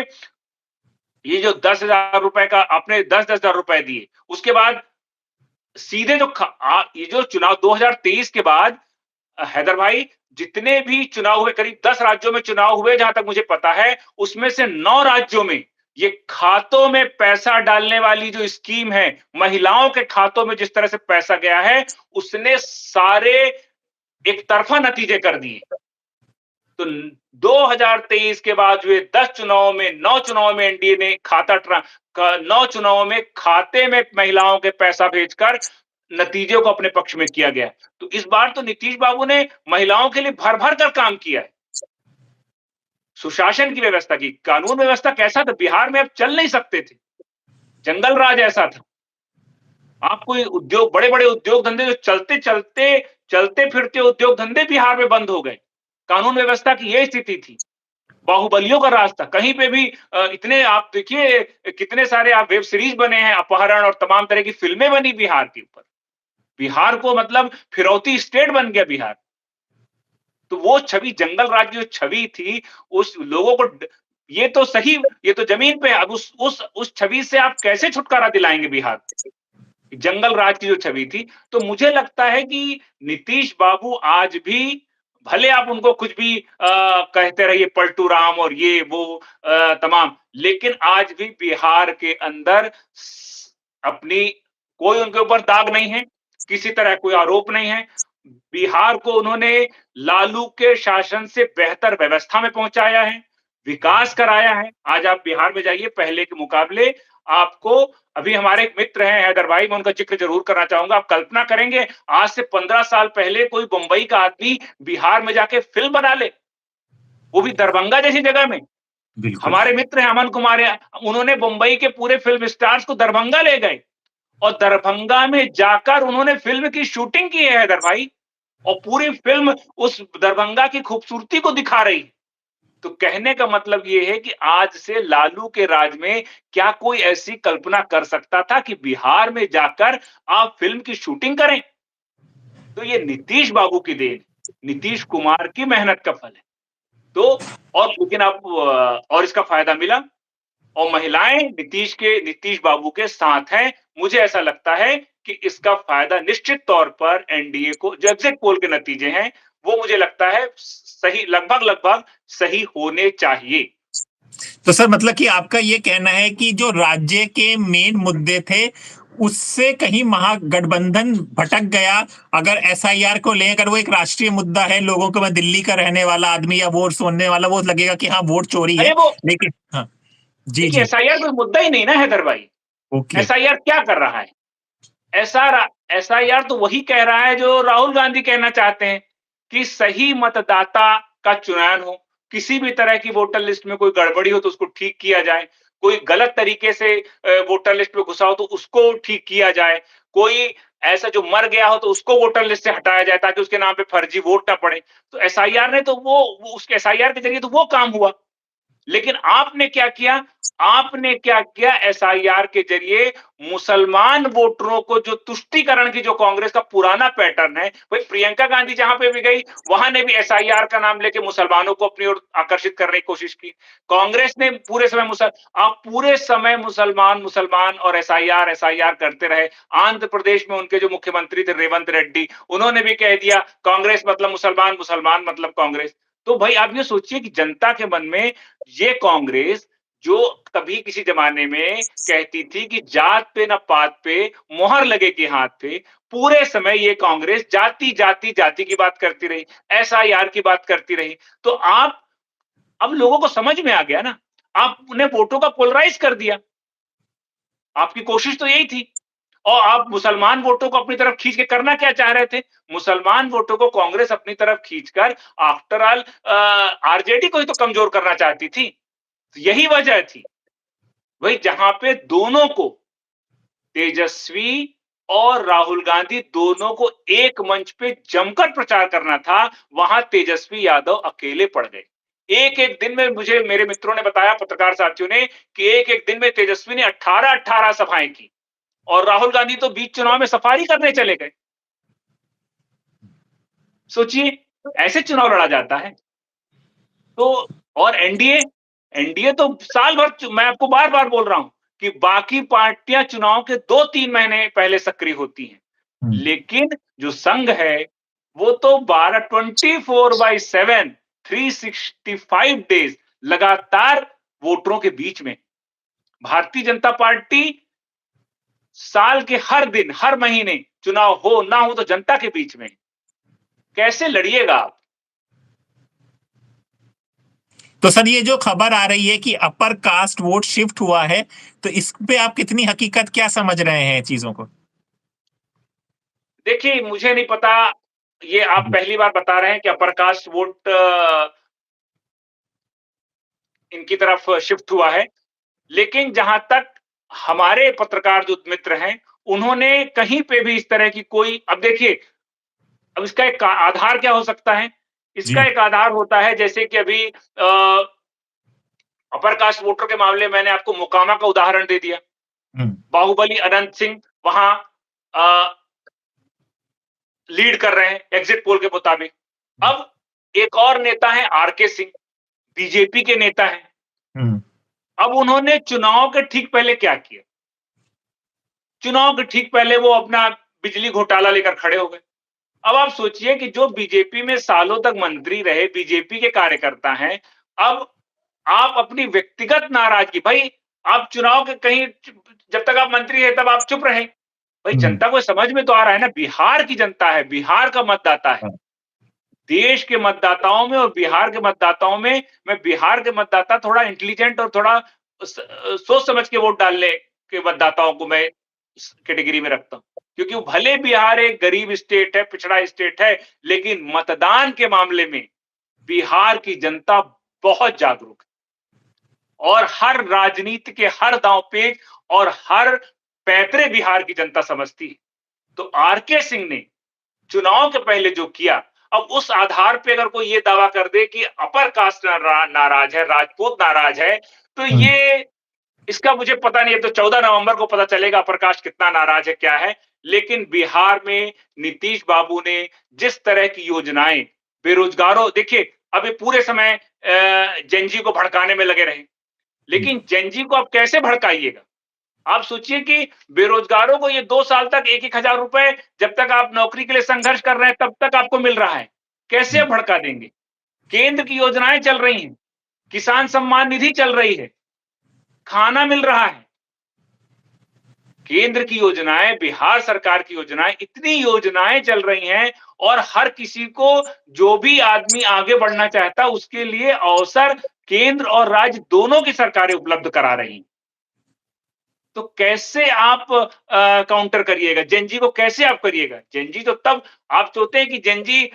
ये जो 10,000 रुपए का आपने 10-10 हजार रुपए दिए, उसके बाद सीधे जो ये जो चुनाव 2023 के बाद, हैदर भाई, जितने भी चुनाव हुए, करीब 10 राज्यों में चुनाव हुए जहां तक मुझे पता है, उसमें से 9 राज्यों में ये खातों में पैसा डालने वाली जो स्कीम है, महिलाओं के खातों में जिस तरह से पैसा गया है, उसने सारे एक तरफा नतीजे कर दिए। तो 2023 के बाद हुए 10 चुनाव में 9 चुनाव में एनडीए ने 9 चुनावों में खाते में महिलाओं के पैसा भेजकर नतीजों को अपने पक्ष में किया गया। तो इस बार तो नीतीश बाबू ने महिलाओं के लिए भर-भर कर काम किया है। सुशासन की व्यवस्था की, कानून व्यवस्था कैसा था? बिहार में अब चल नहीं सकते थे। जंगल राज ऐसा था। आप कोई उद्योग, बड़े-बड़े उद्योग धंधे जो चलते-फिरते उद्योग धंधे बिहार में बंद हो गए। कानून व्यवस्था की ये स्थिति थी। बाहुबलियों का राज था। कहीं पे भी इतने आप देखिए कितने सारे आप वेब सीरीज बने हैं, अपहरण और तमाम तरह की फिल्में बनी बिहार के ऊपर। बिहार को मतलब फिरौती स्टेट बन गया बिहार। तो वो छवि, जंगल राज की जो छवि थी, उस लोगों को ये तो सही, ये तो जमीन पे है। अब उस छवि से आप कैसे छुटकारा दिलाएंगे बिहार को? जंगल राज की जो छवि थी। तो मुझे लगता है कि नीतीश बाबू आज भी, भले आप उनको कुछ भी कहते रहिए पलटू राम और ये वो तमाम, लेकिन आज भी बिहार के अंदर अपनी कोई उनके ऊपर दाग नहीं है, किसी तरह कोई आरोप नहीं है। बिहार को उन्होंने लालू के शासन से बेहतर व्यवस्था में पहुंचाया है, विकास कराया है। आज आप बिहार में जाइए, पहले के मुकाबले आपको, अभी हमारे एक मित्र हैं हैदर भाई, मैं उनका जिक्र जरूर करना चाहूंगा। आप कल्पना करेंगे आज से 15 साल पहले कोई बंबई का आदमी बिहार में जाके फिल्म बना ले, वो भी दरभंगा जैसी जगह में। बिल्कुल। हमारे मित्र हैं अमन कुमार, उन्होंने बंबई के पूरे फिल्म स्टार्स को दरभंगा ले गए और दरभंगा में जाकर उन्होंने फिल्म की शूटिंग की है हैदर भाई, और पूरी फिल्म उस दरभंगा की खूबसूरती को दिखा रही है। तो कहने का मतलब ये है कि आज से लालू के राज में क्या कोई ऐसी कल्पना कर सकता था कि बिहार में जाकर आप फिल्म की शूटिंग करें? तो ये नीतीश बाबू की देन, नीतीश कुमार की मेहनत का फल है। तो और लेकिन आप और इसका फायदा मिला, और महिलाएं नीतीश बाबू के साथ हैं। मुझे ऐसा लगता है कि इसका फायदा निश्चित तौर पर एनडीए को, जो एग्जिट पोल के नतीजे हैं, वो मुझे लगता है सही, लगभग सही होने चाहिए। तो सर मतलब कि आपका ये कहना है कि जो राज्य के मेन मुद्दे थे उससे कहीं महागठबंधन भटक गया। अगर एसआईआर को लेकर, वो एक राष्ट्रीय मुद्दा है, लोगों को, मैं दिल्ली का रहने वाला आदमी या वोट सुनने वाला, वो लगेगा कि हाँ वोट चोरी अरे है, वो लेकिन हाँ। जी देखिए, जी। एसआईआर कोई मुद्दा ही नहीं ना हैदर भाई। ओके। एसआईआर क्या कर रहा है? एसआईआर तो वही कह रहा है जो राहुल गांधी कहना चाहते हैं, कि सही मतदाता का चुनाव हो, किसी भी तरह की वोटर लिस्ट में कोई गड़बड़ी हो तो उसको ठीक किया जाए, कोई गलत तरीके से वोटर लिस्ट में घुसा हो तो उसको ठीक किया जाए, कोई ऐसा जो मर गया हो तो उसको वोटर लिस्ट से हटाया जाए ताकि उसके नाम पे फर्जी वोट ना पड़े। तो एसआईआर ने तो वो उसके एसआईआर के जरिए तो वो काम हुआ। लेकिन आपने क्या किया? आपने क्या किया? एसआईआर के जरिए मुसलमान वोटरों को, जो तुष्टीकरण की जो कांग्रेस का पुराना पैटर्न है, भाई प्रियंका गांधी जहां पे भी गई वहां ने भी एसआईआर का नाम लेके मुसलमानों को अपनी ओर आकर्षित करने की कोशिश की। कांग्रेस ने पूरे समय आप पूरे समय मुसलमान मुसलमान और एसआईआर एसआईआर करते रहे। आंध्र प्रदेश में उनके जो मुख्यमंत्री थे रेवंत रेड्डी, उन्होंने भी कह दिया कांग्रेस मतलब मुसलमान, मुसलमान मतलब कांग्रेस। तो भाई आप ये सोचिए कि जनता के मन में ये कांग्रेस, जो कभी किसी जमाने में कहती थी कि जात पे ना पात पे मोहर लगेगी हाथ पे, पूरे समय ये कांग्रेस जाति जाति जाति की बात करती रही, एसआईआर की बात करती रही। तो आप, अब लोगों को समझ में आ गया ना, आपने वोटों का पोलराइज कर दिया। आपकी कोशिश तो यही थी। और आप मुसलमान वोटों को अपनी तरफ खींच के करना क्या चाह रहे थे? मुसलमान वोटों को कांग्रेस अपनी तरफ खींचकर, आफ्टर ऑल आरजेडी को ही तो कमजोर करना चाहती थी। तो यही वजह थी। वही जहां पे दोनों को, तेजस्वी और राहुल गांधी दोनों को एक मंच पे जमकर प्रचार करना था, वहां तेजस्वी यादव अकेले पड़ गए। एक एक दिन में, मुझे मेरे मित्रों ने बताया, पत्रकार साथियों ने, कि एक एक दिन में तेजस्वी ने 18-18 सभाएं की और राहुल गांधी तो बीच चुनाव में सफारी करने चले गए। सोचिए, ऐसे चुनाव लड़ा जाता है। तो और एनडीए, एनडीए तो साल भर, मैं आपको बार-बार बोल रहा हूं कि बाकी पार्टियां चुनाव के 2-3 महीने पहले सक्रिय होती हैं। लेकिन जो संघ है, वो तो 24/7 365 डेज लगातार वोटरों के बीच में। भारतीय जनता पार्टी साल के हर दिन, हर महीने चुनाव हो ना हो तो जनता के बीच में कैसे लड़िएगा आप? तो सर ये जो खबर आ रही है कि अपर कास्ट वोट शिफ्ट हुआ है, तो इस पे आप कितनी हकीकत क्या समझ रहे हैं चीजों को? देखिए, मुझे नहीं पता, ये आप जी। पहली बार बता रहे हैं कि अपर कास्ट वोट इनकी तरफ शिफ्ट हुआ है। लेकिन जहां तक हमारे पत्रकार जो मित्र हैं, उन्होंने कहीं पे भी इस तरह की कोई, अब देखिए, अब इसका एक आधार क्या हो सकता है? इसका जी। एक आधार होता है, जैसे कि अभी अपर कास्ट वोटर के मामले में मैंने आपको मोकामा का उदाहरण दे दिया। हम्म। बाहुबली अनंत सिंह वहां लीड कर रहे हैं एग्जिट पोल के मुताबिक। अब एक और नेता है आरके सिंह, बीजेपी के नेता हैं। हम्म। अब उन्होंने चुनाव के ठीक पहले क्या किया? चुनाव के ठीक पहले वो अपना बिजली घोटाला लेकर खड़े हो गए। अब आप सोचिए कि जो बीजेपी में सालों तक मंत्री रहे, बीजेपी के कार्यकर्ता हैं, अब आप अपनी व्यक्तिगत नाराजगी, भाई आप चुनाव के कहीं, जब तक आप मंत्री हैं तब आप चुप रहे। भाई हम्म। जनता को समझ में तो आ रहा है ना, बिहार की जनता है, बिहार का मतदाता है। हाँ। देश के मतदाताओं में और बिहार के मतदाताओं में, मैं बिहार के मतदाता थोड़ा इंटेलिजेंट और थोड़ा सोच समझ के वोट डालने के मतदाताओं को मैं इस कैटेगरी में रखता हूं, क्योंकि वो भले बिहार एक गरीब स्टेट है, पिछड़ा स्टेट है, लेकिन मतदान के मामले में बिहार की जनता बहुत जागरूक है और हर राजनीति के हर दांव पेच और हर पैतरे बिहार की जनता समझती है। तो आरके सिंह ने चुनाव के पहले जो किया, अब उस आधार पे अगर कोई ये दावा कर दे कि अपर कास्ट नाराज है, राजपूत नाराज है, तो हम्म। ये, इसका मुझे पता नहीं है। तो 14 नवंबर को पता चलेगा अपर कास्ट कितना नाराज है, क्या है। लेकिन बिहार में नीतीश बाबू ने जिस तरह की योजनाएं बेरोजगारों, देखिए अभी पूरे समय जेनजी को भड़काने में लगे रहे, जी। लेकिन जेनजी को आप कैसे भड़काइएगा? आप सोचिए कि बेरोजगारों को ये 2 साल तक 1-1 हज़ार रुपए, जब तक आप नौकरी के लिए संघर्ष कर रहे हैं, तब तक आपको मिल रहा है। कैसे हम्म। आप भड़का देंगे? केंद्र की योजनाएँ चल रही हैं, किसान सम्मान निधि चल रही है, खाना मिल रहा है। केंद्र की योजनाएँ, बिहार सरकार की योजनाएँ, इतनी योजनाएँ चल रही हैं और हर किसी को, जो भी आदमी आगे बढ़ना चाहता है, उसके लिए अवसर केंद्र और राज्य दोनों की सरकारें उपलब्ध करा रही हैं। तो कैसे आप काउंटर करिएगा? जेनजी को कैसे आप करिएगा? जेनजी तो तब आप सोचते हैं कि जेनजी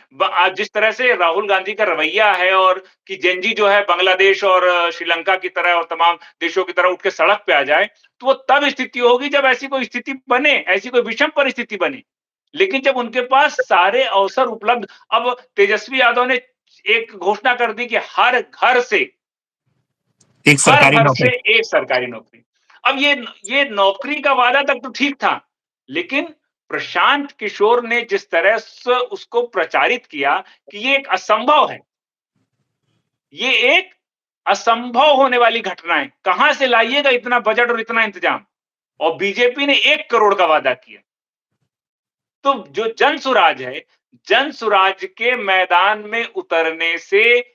जिस तरह से राहुल गांधी का रवैया है, और कि जेनजी जो है बांग्लादेश और श्रीलंका की तरह और तमाम देशों की तरह उठ के सड़क पे आ जाए, तो वो तब स्थिति होगी जब ऐसी कोई स्थिति बने, ऐसी कोई विषम परिस्थिति बने। लेकिन जब उनके पास सारे अवसर उपलब्ध, अब तेजस्वी यादव ने एक घोषणा कर दी कि एक हर सरकारी घर से नौकरी। एक सरकारी नौकरी। अब ये नौकरी का वादा तक तो ठीक था, लेकिन प्रशांत किशोर ने जिस तरह से उसको प्रचारित किया कि ये एक असंभव है, ये एक असंभव होने वाली घटना है, कहां से लाइएगा इतना बजट और इतना इंतजाम? और बीजेपी ने 1 करोड़ का वादा किया। तो जो जनसुराज है, जनसुराज के मैदान में उतरने से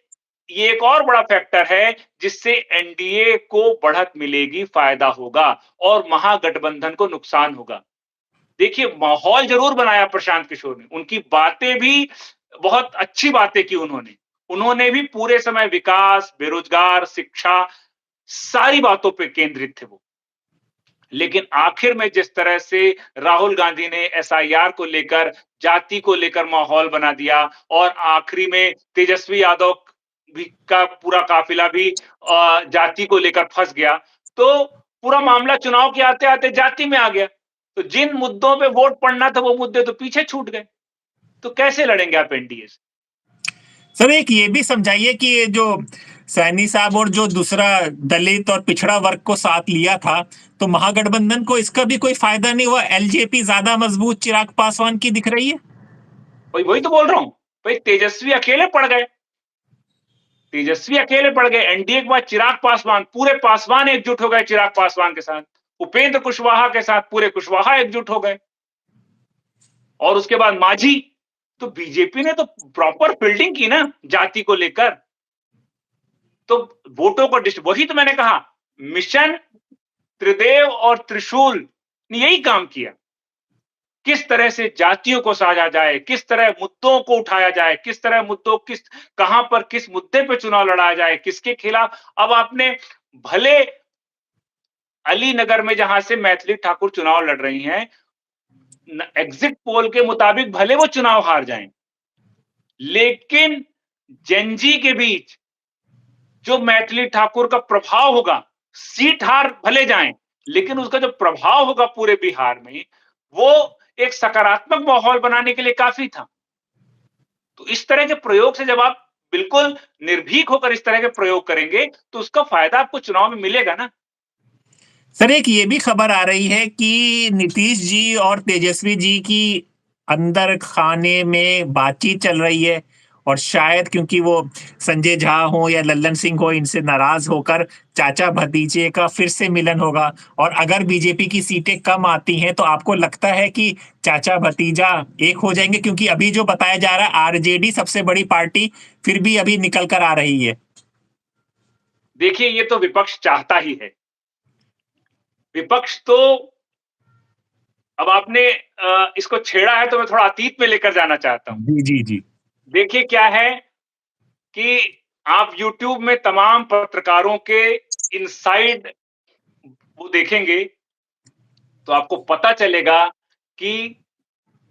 ये एक और बड़ा फैक्टर है, जिससे एनडीए को बढ़त मिलेगी, फायदा होगा और महागठबंधन को नुकसान होगा। देखिए, माहौल जरूर बनाया प्रशांत किशोर ने, उनकी बातें भी बहुत अच्छी बातें की उन्होंने। उन्होंने भी पूरे समय विकास, बेरोजगार, शिक्षा, सारी बातों पे केंद्रित थे वो। लेकिन आखिर में जिस तरह से राहुल गांधी ने एसआईआर को लेकर, जाति को लेकर माहौल बना दिया, और आखिरी में तेजस्वी यादव भी का पूरा काफिला भी जाति को लेकर फंस गया, तो पूरा मामला चुनाव के आते-आते जाति में आ गया। तो जिन मुद्दों पे वोट पड़ना था, वो मुद्दे तो पीछे छूट गए। तो कैसे लड़ेंगे आप एनडीए से? सर एक ये भी समझाइए कि ये जो सैनी साहब और जो दूसरा दलित और पिछड़ा वर्ग को साथ लिया था, तो महागठबंधन को इसका भी कोई फायदा नहीं हुआ? एलजेपी ज्यादा मजबूत चिराग पासवान की दिख रही है। वही वही तो बोल रहा हूं। भाई तेजस्वी अकेले पड़ गए, तेजस्वी अकेले पड़ गए। एनडीए के बाद चिराग पासवान, पूरे पासवान एकजुट हो गए चिराग पासवान के साथ, उपेंद्र कुशवाहा के साथ पूरे कुशवाहा एकजुट हो गए, और उसके बाद मांझी। तो बीजेपी ने तो प्रॉपर फील्डिंग की ना जाति को लेकर। तो वोटों को वही तो मैंने कहा, मिशन त्रिदेव और त्रिशूल ने यही काम किया। किस तरह से जातियों को साधा जाए, किस तरह मुद्दों को उठाया जाए, किस तरह मुद्दों किस कहां पर किस मुद्दे पे चुनाव लड़ा जाए, किसके खिलाफ। अब आपने भले अलीनगर में जहां से मैथिली ठाकुर चुनाव लड़ रही हैं, एग्जिट पोल के मुताबिक भले वो चुनाव हार जाएं, लेकिन जेनजी के बीच जो मैथिली ठाकुर का प्रभाव होगा, सीट हार भले जाएं, लेकिन उसका जो प्रभाव होगा पूरे बिहार में, वो एक सकारात्मक माहौल बनाने के लिए काफी था। तो इस तरह के प्रयोग से जब आप बिल्कुल निर्भीक होकर इस तरह के प्रयोग करेंगे, तो उसका फायदा आपको चुनाव में मिलेगा ना। सर एक ये भी खबर आ रही है कि नीतीश जी और तेजस्वी जी की अंदर खाने में बातचीत चल रही है, और शायद क्योंकि वो संजय झा हो या लल्लन सिंह हो, इनसे नाराज होकर चाचा भतीजे का फिर से मिलन होगा। और अगर बीजेपी की सीटें कम आती हैं तो आपको लगता है कि चाचा भतीजा एक हो जाएंगे? क्योंकि अभी जो बताया जा रहा है आरजेडी सबसे बड़ी पार्टी फिर भी अभी निकल कर आ रही है। देखिए, ये तो विपक्ष चाहता ही है। विपक्ष तो अब आपने इसको छेड़ा है, तो मैं थोड़ा अतीत में लेकर जाना चाहता हूं। जी जी जी। देखिए क्या है कि आप YouTube में तमाम पत्रकारों के इनसाइड वो देखेंगे, तो आपको पता चलेगा कि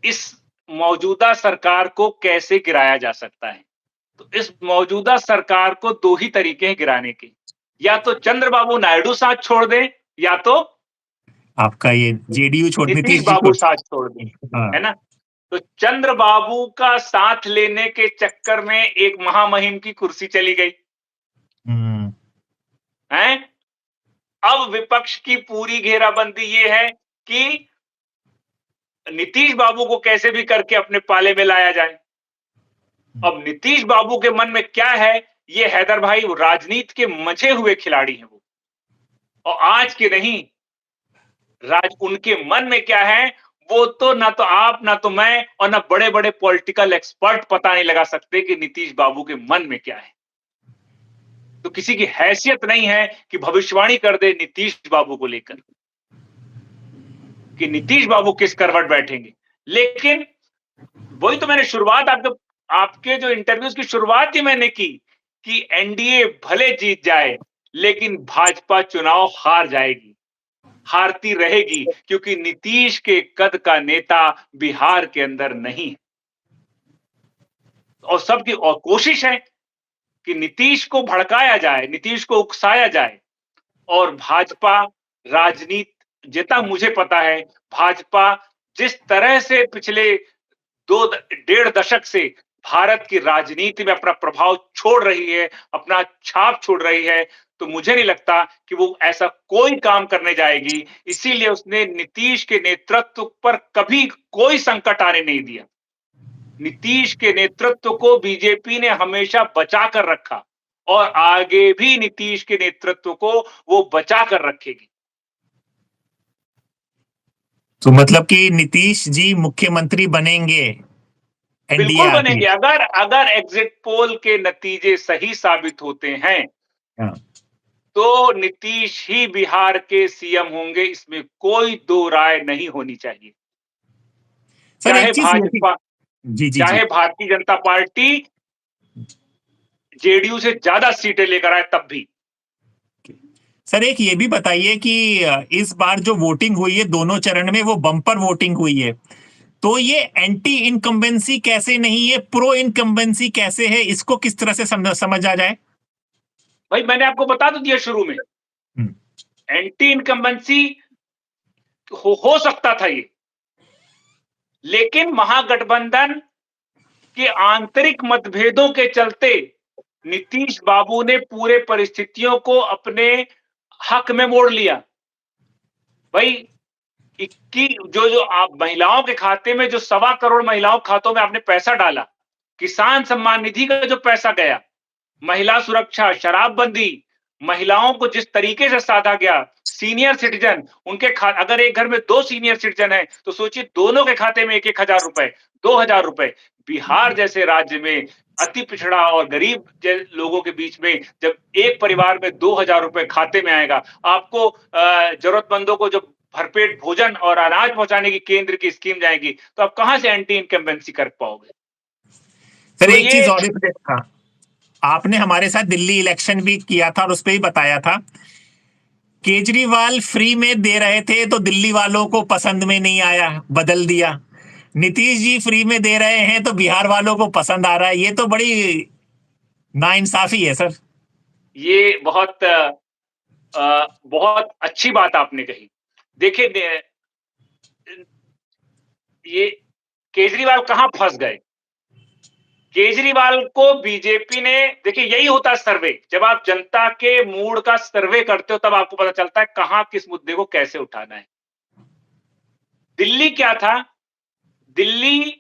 इस मौजूदा सरकार को कैसे गिराया जा सकता है। तो इस मौजूदा सरकार को दो ही तरीके हैं गिराने के, या तो चंद्रबाबू नायडू साथ छोड़ दें, या तो आपका ये जेडीयू छोड़ नीतीश नीतीश जी बाबू को। साथ छोड़ दें, है हाँ। ना? तो चंद्रबाबू का साथ लेने के चक्कर में एक महामहिम की कुर्सी चली गई, हम्म। हैं? अब विपक्ष की पूरी घेराबंदी ये है कि नीतीश बाबू को कैसे भी करके अपने पाले में लाया जाए। अब नीतीश बाबू के मन में क्या है, ये हैदर भाई राजनीति के मंझे हुए खिलाड़ी हैं वो, और आज के नहीं, राज उनके मन में क्या है, वो तो ना तो आप, ना तो मैं, और ना बड़े-बड़े पॉलिटिकल एक्सपर्ट पता नहीं लगा सकते कि नीतीश बाबू के मन में क्या है। तो किसी की हैसियत नहीं है कि भविष्यवाणी कर दे नीतीश बाबू को लेकर, कि नीतीश बाबू किस करवट बैठेंगे। लेकिन वही तो मैंने शुरुआत आपके आपके जो इंटरव्यूज की शुरुआत ही मैंने की कि एनडीए भले जीत जाए, लेकिन भाजपा चुनाव हार जाएगी, हारती रहेगी, क्योंकि नीतीश के कद का नेता बिहार के अंदर नहीं है। और सबकी और कोशिश है कि नीतीश को भड़काया जाए, नीतीश को उकसाया जाए, और भाजपा राजनीति, जितना मुझे पता है, भाजपा जिस तरह से पिछले 2 डेढ़ दशक से भारत की राजनीति में अपना प्रभाव छोड़ रही है, अपना छाप छोड़ रही है, तो मुझे नहीं लगता कि वो ऐसा कोई काम करने जाएगी। इसीलिए उसने नीतीश के नेतृत्व पर कभी कोई संकट आने नहीं दिया। नीतीश के नेतृत्व को बीजेपी ने हमेशा बचा कर रखा, और आगे भी नीतीश के नेतृत्व को वो बचा कर रखेगी। तो मतलब कि नीतीश जी मुख्यमंत्री बनेंगे एनडीए बिल्कुल आती है? बनेंगे, अगर अगर एग्जिट पोल के नतीजे सही साबित होते हैं, हाँ। तो नीतीश ही बिहार के सीएम होंगे, इसमें कोई दो राय नहीं होनी चाहिए। सर चाहे एक चीज ये थी। भाजपा, जी जी जी। चाहे भारतीय जनता पार्टी जेडीयू से ज्यादा सीटें लेकर आए तब भी। सर एक ये भी बताइए कि इस बार जो वोटिंग हुई है दोनों चरण में, वो बम्पर वोटिंग हुई है, तो ये एंटी इनकम्बेंसी कैसे नहीं है, प्रो इनकम्बेंसी कैसे है, इसको किस तरह से समझ आ जाए? भाई मैंने आपको बता तो दिया शुरू में, हम्म। एंटी इनकम्बेंसी हो सकता था ये, लेकिन महागठबंधन के आंतरिक मतभेदों के चलते नीतीश बाबू ने पूरे परिस्थितियों को अपने हक में मोड़ लिया। भाई 21 जो जो आप महिलाओं के खाते में, जो 1.25 करोड़ महिलाओं के खातों में आपने पैसा डाला, किसान सम्मान निधि का जो पैसा गया, महिला सुरक्षा, शराबबंदी, महिलाओं को जिस तरीके से साधा गया, सीनियर सिटीजन उनके अगर एक घर में 2 सीनियर सिटीजन है, तो सोचिए दोनों के खाते में 1-1 हजार रुपए, 2,000 रुपए, बिहार जैसे राज्य में अति पिछड़ा और गरीब लोगों के बीच में जब एक परिवार में 2,000 रुपए खाते में आएगा, आपको जरूरतमंदों को जब भरपेट भोजन और अनाज पहुंचाने की केंद्र की स्कीम जाएगी, तो आप कहां से एंटी इनकम्बेंसी कर पाओगे? सर तो एक चीज ये और भी था, आपने हमारे साथ दिल्ली इलेक्शन भी किया था और उस पर भी बताया था, केजरीवाल फ्री में दे रहे थे तो दिल्ली वालों को पसंद में नहीं आया, बदल दिया। नीतीश जी फ्री में दे रहे हैं तो बिहार वालों को पसंद आ रहा है। ये तो बड़ी नाइंसाफी है सर। ये बहुत अच्छी बात आपने कही। देखिए ये केजरीवाल कहां फंस गए? केजरीवाल को बीजेपी ने, देखिए यही होता है सर्वे, जब आप जनता के मूड का सर्वे करते हो तब आपको पता चलता है कहां किस मुद्दे को कैसे उठाना है। दिल्ली क्या था? दिल्ली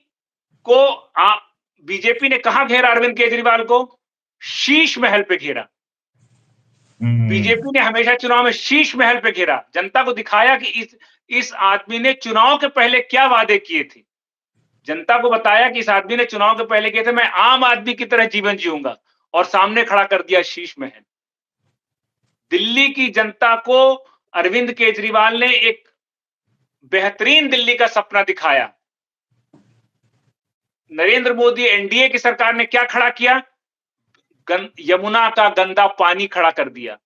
को आप बीजेपी ने कहां घेरा अरविंद केजरीवाल को? शीश महल पे घेरा। बीजेपी ने हमेशा चुनाव में शीश महल पे घेरा, जनता को दिखाया कि इस आदमी ने चुनाव के पहले क्या वादे किए थे। जनता को बताया कि इस आदमी ने चुनाव के पहले किए थे, मैं आम आदमी की तरह जीवन जीऊंगा, और सामने खड़ा कर दिया शीश महल। दिल्ली की जनता को अरविंद केजरीवाल ने एक बेहतरीन दिल्ली का सपना दिखाया। नरेंद्र मोदी एनडीए की सरकार ने क्या खड़ा किया? यमुना का गंदा पानी खड़ा कर दिया।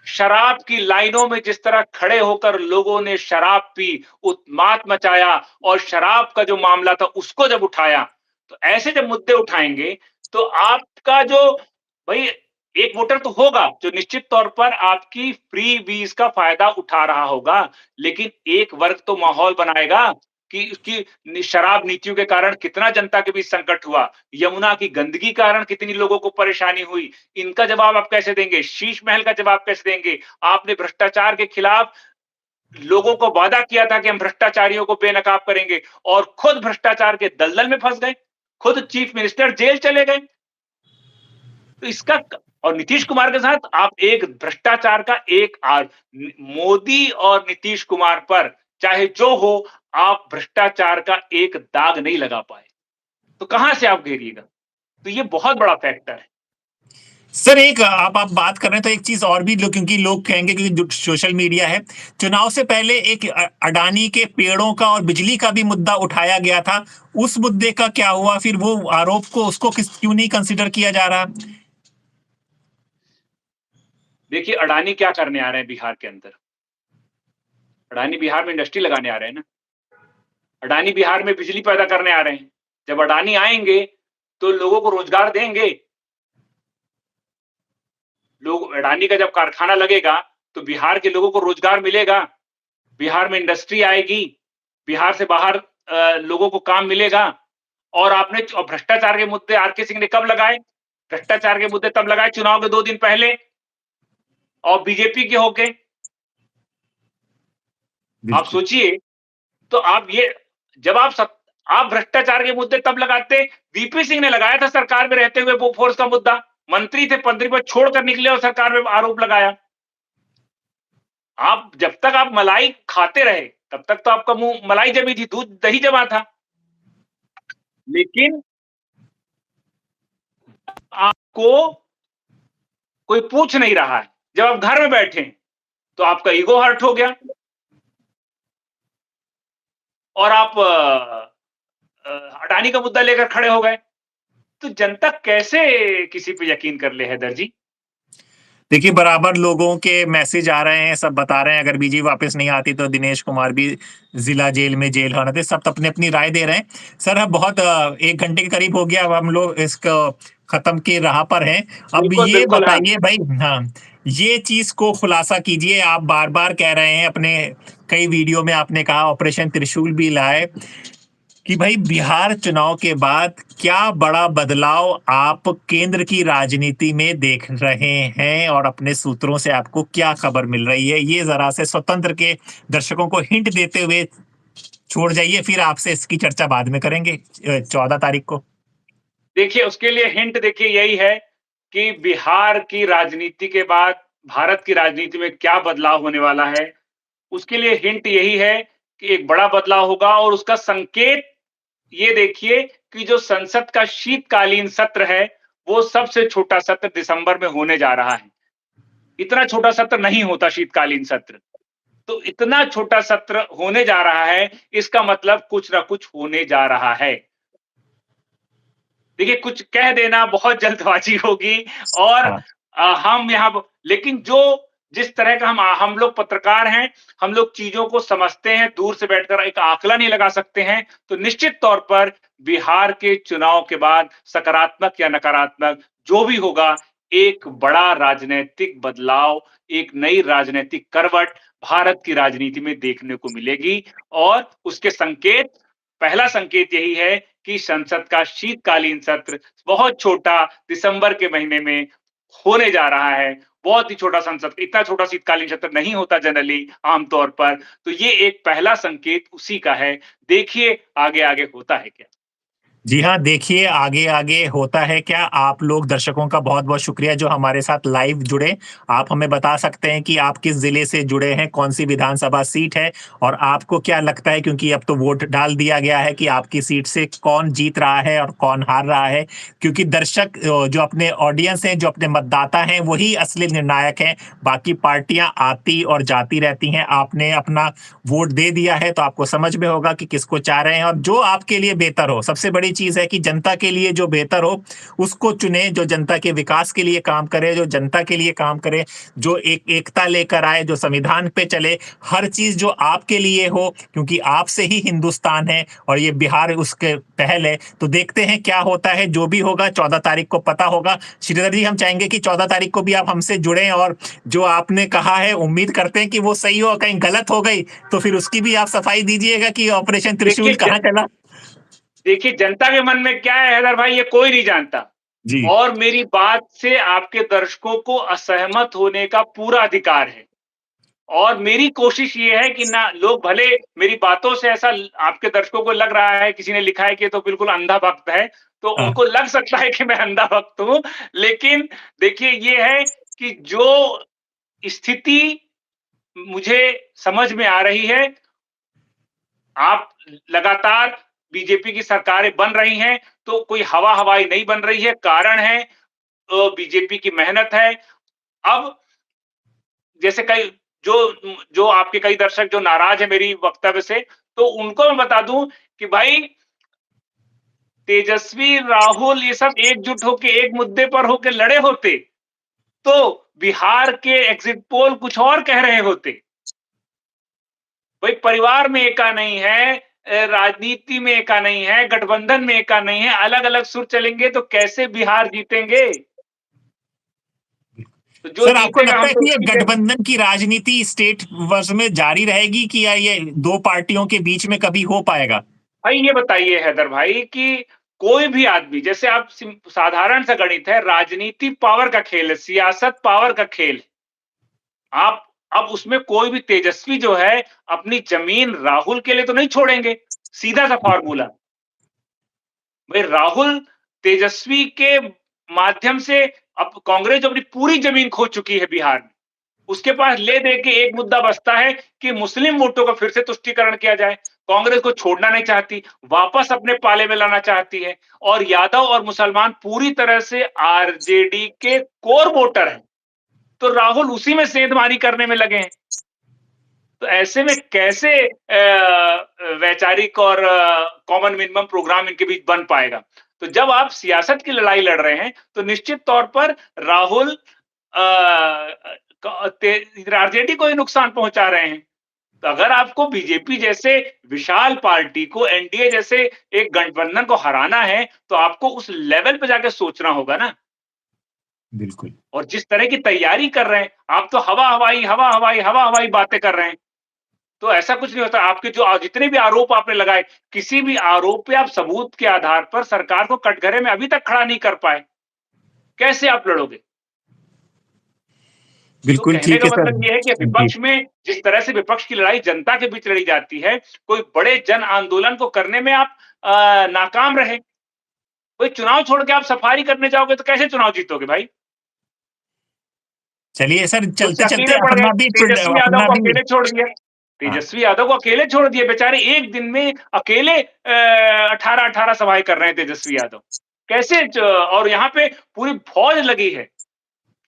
शराब की लाइनों में जिस तरह खड़े होकर लोगों ने शराब पी, उत्माद मचाया, और शराब का जो मामला था उसको जब उठाया, तो ऐसे जब मुद्दे उठाएंगे तो आपका जो, भाई एक वोटर तो होगा जो निश्चित तौर पर आपकी फ्री बीज का फायदा उठा रहा होगा, लेकिन एक वर्ग तो माहौल बनाएगा कि उसकी शराब नीतियों के कारण कितना जनता के बीच संकट हुआ, यमुना की गंदगी कारण कितनी लोगों को परेशानी हुई। इनका जवाब आप कैसे देंगे? शीश महल का जवाब कैसे देंगे? आपने भ्रष्टाचार के खिलाफ लोगों को वादा किया था कि हम भ्रष्टाचारियों को बेनकाब करेंगे, और खुद भ्रष्टाचार के दलदल में फंस गए, खुद चीफ मिनिस्टर जेल चले गए। तो इसका, और नीतीश कुमार के साथ आप एक भ्रष्टाचार का एक मोदी और नीतीश कुमार पर चाहे जो हो, आप भ्रष्टाचार का एक दाग नहीं लगा पाए, तो कहां से आप घेरिएगा? तो ये बहुत बड़ा फैक्टर है। सर एक आप बात कर रहे हैं तो एक चीज और भी लोग, क्योंकि लोग कहेंगे कि सोशल मीडिया है, चुनाव से पहले एक अडानी के पेड़ों का और बिजली का भी मुद्दा उठाया गया था। उस मुद्दे का क्या हुआ? फिर वो आरोप को उसको क्यों नहीं कंसिडर किया जा रहा? देखिए अडानी क्या करने आ रहे हैं बिहार के अंदर? अडानी बिहार में इंडस्ट्री लगाने आ रहे हैं ना। अडानी बिहार में बिजली पैदा करने आ रहे हैं। जब अडानी आएंगे तो लोगों को रोजगार देंगे। लोग, अडानी का जब कारखाना लगेगा तो बिहार के लोगों को रोजगार मिलेगा, बिहार में इंडस्ट्री आएगी, बिहार से बाहर लोगों को काम मिलेगा। और आपने भ्रष्टाचार के मुद्दे आरके सिंह ने कब लगाए? भ्रष्टाचार के मुद्दे तब लगाए चुनाव के 2 दिन पहले, और बीजेपी के होके। आप सोचिए, तो आप ये, जब आप भ्रष्टाचार के मुद्दे तब लगाते, वीपी सिंह ने लगाया था सरकार में रहते हुए बोफोर्स का मुद्दा, मंत्री थे, मंत्री पद छोड़कर निकले और सरकार में आरोप लगाया। आप जब तक आप मलाई खाते रहे तब तक तो आपका मुंह मलाई जमी थी, दूध दही जमा था। लेकिन आपको कोई पूछ नहीं रहा है, जब आप घर में बैठे तो आपका ईगो हर्ट हो गया, और आप अडानी का मुद्दा लेकर खड़े हो गए। तो जनता कैसे किसी पे यकीन कर ले हैदर जी? देखिए बराबर लोगों के मैसेज आ रहे हैं, सब बता रहे हैं अगर बीजेपी वापस नहीं आती तो दिनेश कुमार भी जिला जेल में जेल होना थे। सब अपनी अपनी राय दे रहे हैं। सर अब बहुत 1 घंटे के करीब हो गया, अब हम लोग इसको खत्म की राह पर हैं। अब बिल्कुल ये बिल्कुल, हाँ। बताइए भाई, हाँ, ये चीज को खुलासा कीजिए। आप बार बार कह रहे हैं, अपने कई वीडियो में आपने कहा ऑपरेशन त्रिशूल भी लाए, कि भाई बिहार चुनाव के बाद क्या बड़ा बदलाव आप केंद्र की राजनीति में देख रहे हैं, और अपने सूत्रों से आपको क्या खबर मिल रही है? ये जरा से स्वतंत्र के दर्शकों को हिंट देते हुए छोड़ जाइए, फिर आपसे इसकी चर्चा बाद में करेंगे 14 तारीख को। देखिए उसके लिए हिंट देखिए यही है कि बिहार की राजनीति के बाद भारत की राजनीति में क्या बदलाव होने वाला है। उसके लिए हिंट यही है कि एक बड़ा बदलाव होगा, और उसका संकेत ये देखिए कि जो संसद का शीतकालीन सत्र है, वो सबसे छोटा सत्र दिसंबर में होने जा रहा है। इतना छोटा सत्र नहीं होता शीतकालीन सत्र। तो इतना छोटा सत्र होने जा रहा है, इसका मतलब कुछ ना कुछ होने जा रहा है। देखिए, कुछ कह देना बहुत जल्दबाजी होगी और हाँ। हम यहाँ प लेकिन जो जिस तरह का हम लोग पत्रकार हैं, हम लोग चीज़ों को समझते हैं, दूर से बैठकर एक आकलन ही लगा सकते हैं, तो निश्चित तौर पर बिहार के चुनाव के बाद सकारात्मक या नकारात्मक जो भी होगा, एक बड़ा राजनैतिक बदलाव, एक नई राजनैतिक करवट भारत की राजनीति में देखने को मिलेगी और उसके संकेत पहला संकेत यही है कि संसद का शीतकालीन सत्र बहुत छोटा दिसंबर के महीने में होने जा रहा है। बहुत ही छोटा संसद इतना छोटा शीतकालीन सत्र नहीं होता जनरली आमतौर पर। तो ये एक पहला संकेत उसी का है। देखिए आगे-आगे होता है क्या? जी हाँ, देखिए आगे-आगे होता है क्या, आप लोग दर्शकों का बहुत-बहुत शुक्रिया जो हमारे साथ लाइव जुड़े। आप हमें बता सकते हैं कि आप किस ज़िले से जुड़े हैं, कौन-सी विधानसभा सीट है और आपको क्या लगता है क्योंकि अब तो वोट डाल दिया गया है कि आपकी सीट से कौन जीत रहा है और कौन हार रहा है। क्योंकि दर्शक जो अपने ऑडियंस हैं, जो अपने मतदाता हैं, वही असली निर्णायक हैं। बाकी पार्टियाँ आती और जाती रहती हैं। आपने अपना वोट दे दिया है तो आपको समझ में होगा कि किसको चाह रहे हैं और जो आपके लिए बेहतर हो। सबसे बड़ी चीज़ है कि जनता के लिए जो बेहतर हो, उसको चुनें, जो जनता के विकास के लिए काम करे, जो जनता के लिए काम करे, जो एकता लेकर आए, जो संविधान पे चले, हर चीज़ जो आपके लिए हो, क्योंकि आपसे ही हिंदुस्तान है और ये बिहार उसके पहल है। तो देखते हैं क्या होता है, जो भी होगा 14 तारीख को पता होगा। श्रीधर जी, हम चाहेंगे कि 14 तारीख को भी आप हमसे जुड़ें और जो आपने कहा है, उम्मीद करते हैं कि वो सही हो, कहीं गलत हो गई, तो फिर उसकी भी आप सफाई दीजिएगा कि ऑपरेशन त्रिशूल देखिए कहाँ चला? देखिए जनता के मन में क्या है हैदर भाई ये कोई नहीं जानता। जी। और मेरी बात से आपके दर्शकों को असहमत होने का पूरा अधिकार है। और मेरी कोशिश ये है कि ना लोग भले मेरी बातों से ऐसा आपके दर्शकों को लग रहा है, किसी ने लिखा है कि ये तो बिल्कुल अंधा भक्त है, तो हाँ। उनको लग सकता है कि मैं अंधा भक्त हूँ। लेकिन देखिए ये है कि जो स्थिति मुझे समझ में आ रही है, आप लगातार बीजेपी की सरकारें बन रही हैं, तो कोई हवा-हवाई नहीं बन रही है, कारण है बीजेपी की मेहनत है। अब जैसे कई जो जो आपके कई दर्शक जो नाराज़ हैं मेरी वक्तव्य से, तो उनको मैं बता दूँ कि भाई तेजस्वी, राहुल ये सब एकजुट होके एक मुद्दे पर होके लड़े होते, तो बिहार के एग्ज़िट पोल कुछ और कह रहे होते। भाई परिवार में एका नहीं है, राजनीति में एका नहीं है, गठबंधन में एका नहीं है, अलग-अलग सुर चलेंगे तो कैसे बिहार जीतेंगे? तो जो सर, आपको जीतेगा लगता हम है तो कि ये उसकी जय गठबंधन की राजनीति स्टेट वर्ष में जारी रहेगी कि या ये 2 पार्टियों के बीच में कभी हो पाएगा? भाई ये बताइए हैदर भाई कि कोई भी आदमी जैसे आप साधारण सा गणित है, राजनीति पावर का खेल है, सियासत पावर का खेल है। आप अब उसमें कोई भी तेजस्वी जो है अपनी जमीन राहुल के लिए तो नहीं छोड़ेंगे, सीधा सा फॉर्मूला। भाई राहुल तेजस्वी के माध्यम से अब कांग्रेस जो अपनी पूरी जमीन खो चुकी है बिहार में, उसके पास ले दे के एक मुद्दा बचता है कि मुस्लिम वोटों का फिर से तुष्टीकरण किया जाए। कांग्रेस को छोड़ना नहीं चाहती, वापस अपने पाले में लाना चाहती है और यादव और मुसलमान पूरी तरह से आरजेडी के कोर वोटर हैं। तो राहुल उसी में सेंधमारी करने में लगे हैं। तो ऐसे में कैसे वैचारिक और कॉमन मिनिमम प्रोग्राम इनके बीच बन पाएगा? तो जब आप सियासत की लड़ाई लड़ रहे हैं, तो निश्चित तौर पर राहुल आरजेडी को ही नुकसान पहुंचा रहे हैं। तो अगर आपको बीजेपी जैसे विशाल पार्टी को एनडीए जैसे एक गठबंधन को हराना है, तो आपको उस लेवल पे जाके सोचना होगा ना। बिल्कुल। और जिस तरह की तैयारी कर रहे हैं, आप तो हवा-हवाई बातें कर रहे हैं। तो ऐसा कुछ नहीं होता। आपके जो जितने भी आरोप आपने लगाए, किसी भी आरोप पे आप सबूत के आधार पर सरकार को कटघरे में अभी तक खड़ा नहीं कर पाए। कैसे आप लड़ोगे? तो बिल्कुल कहने ठीक का है सर। मतलब ये है कि जी। विपक्ष में जिस तरह से विपक्ष की लड़ाई जनता के बीच लड़ी जाती है, कोई बड़े जन आंदोलन को करने में आप नाकाम रहे। कोई चुनाव छोड़ के आप सफारी करने जाओगे तो कैसे चुनाव जीतोगे भाई? चलिए सर, खुद से चलते-चलते अकेले पड़ गए, अपना भी तेजस्वी यादव अपना को भी अकेले छोड़ दिया। हाँ। तेजस्वी यादव को अकेले छोड़ दिए, बेचारे एक दिन में अकेले 18-18 सभाएँ कर रहे हैं तेजस्वी यादव। कैसे और यहाँ पे पूरी फौज लगी है।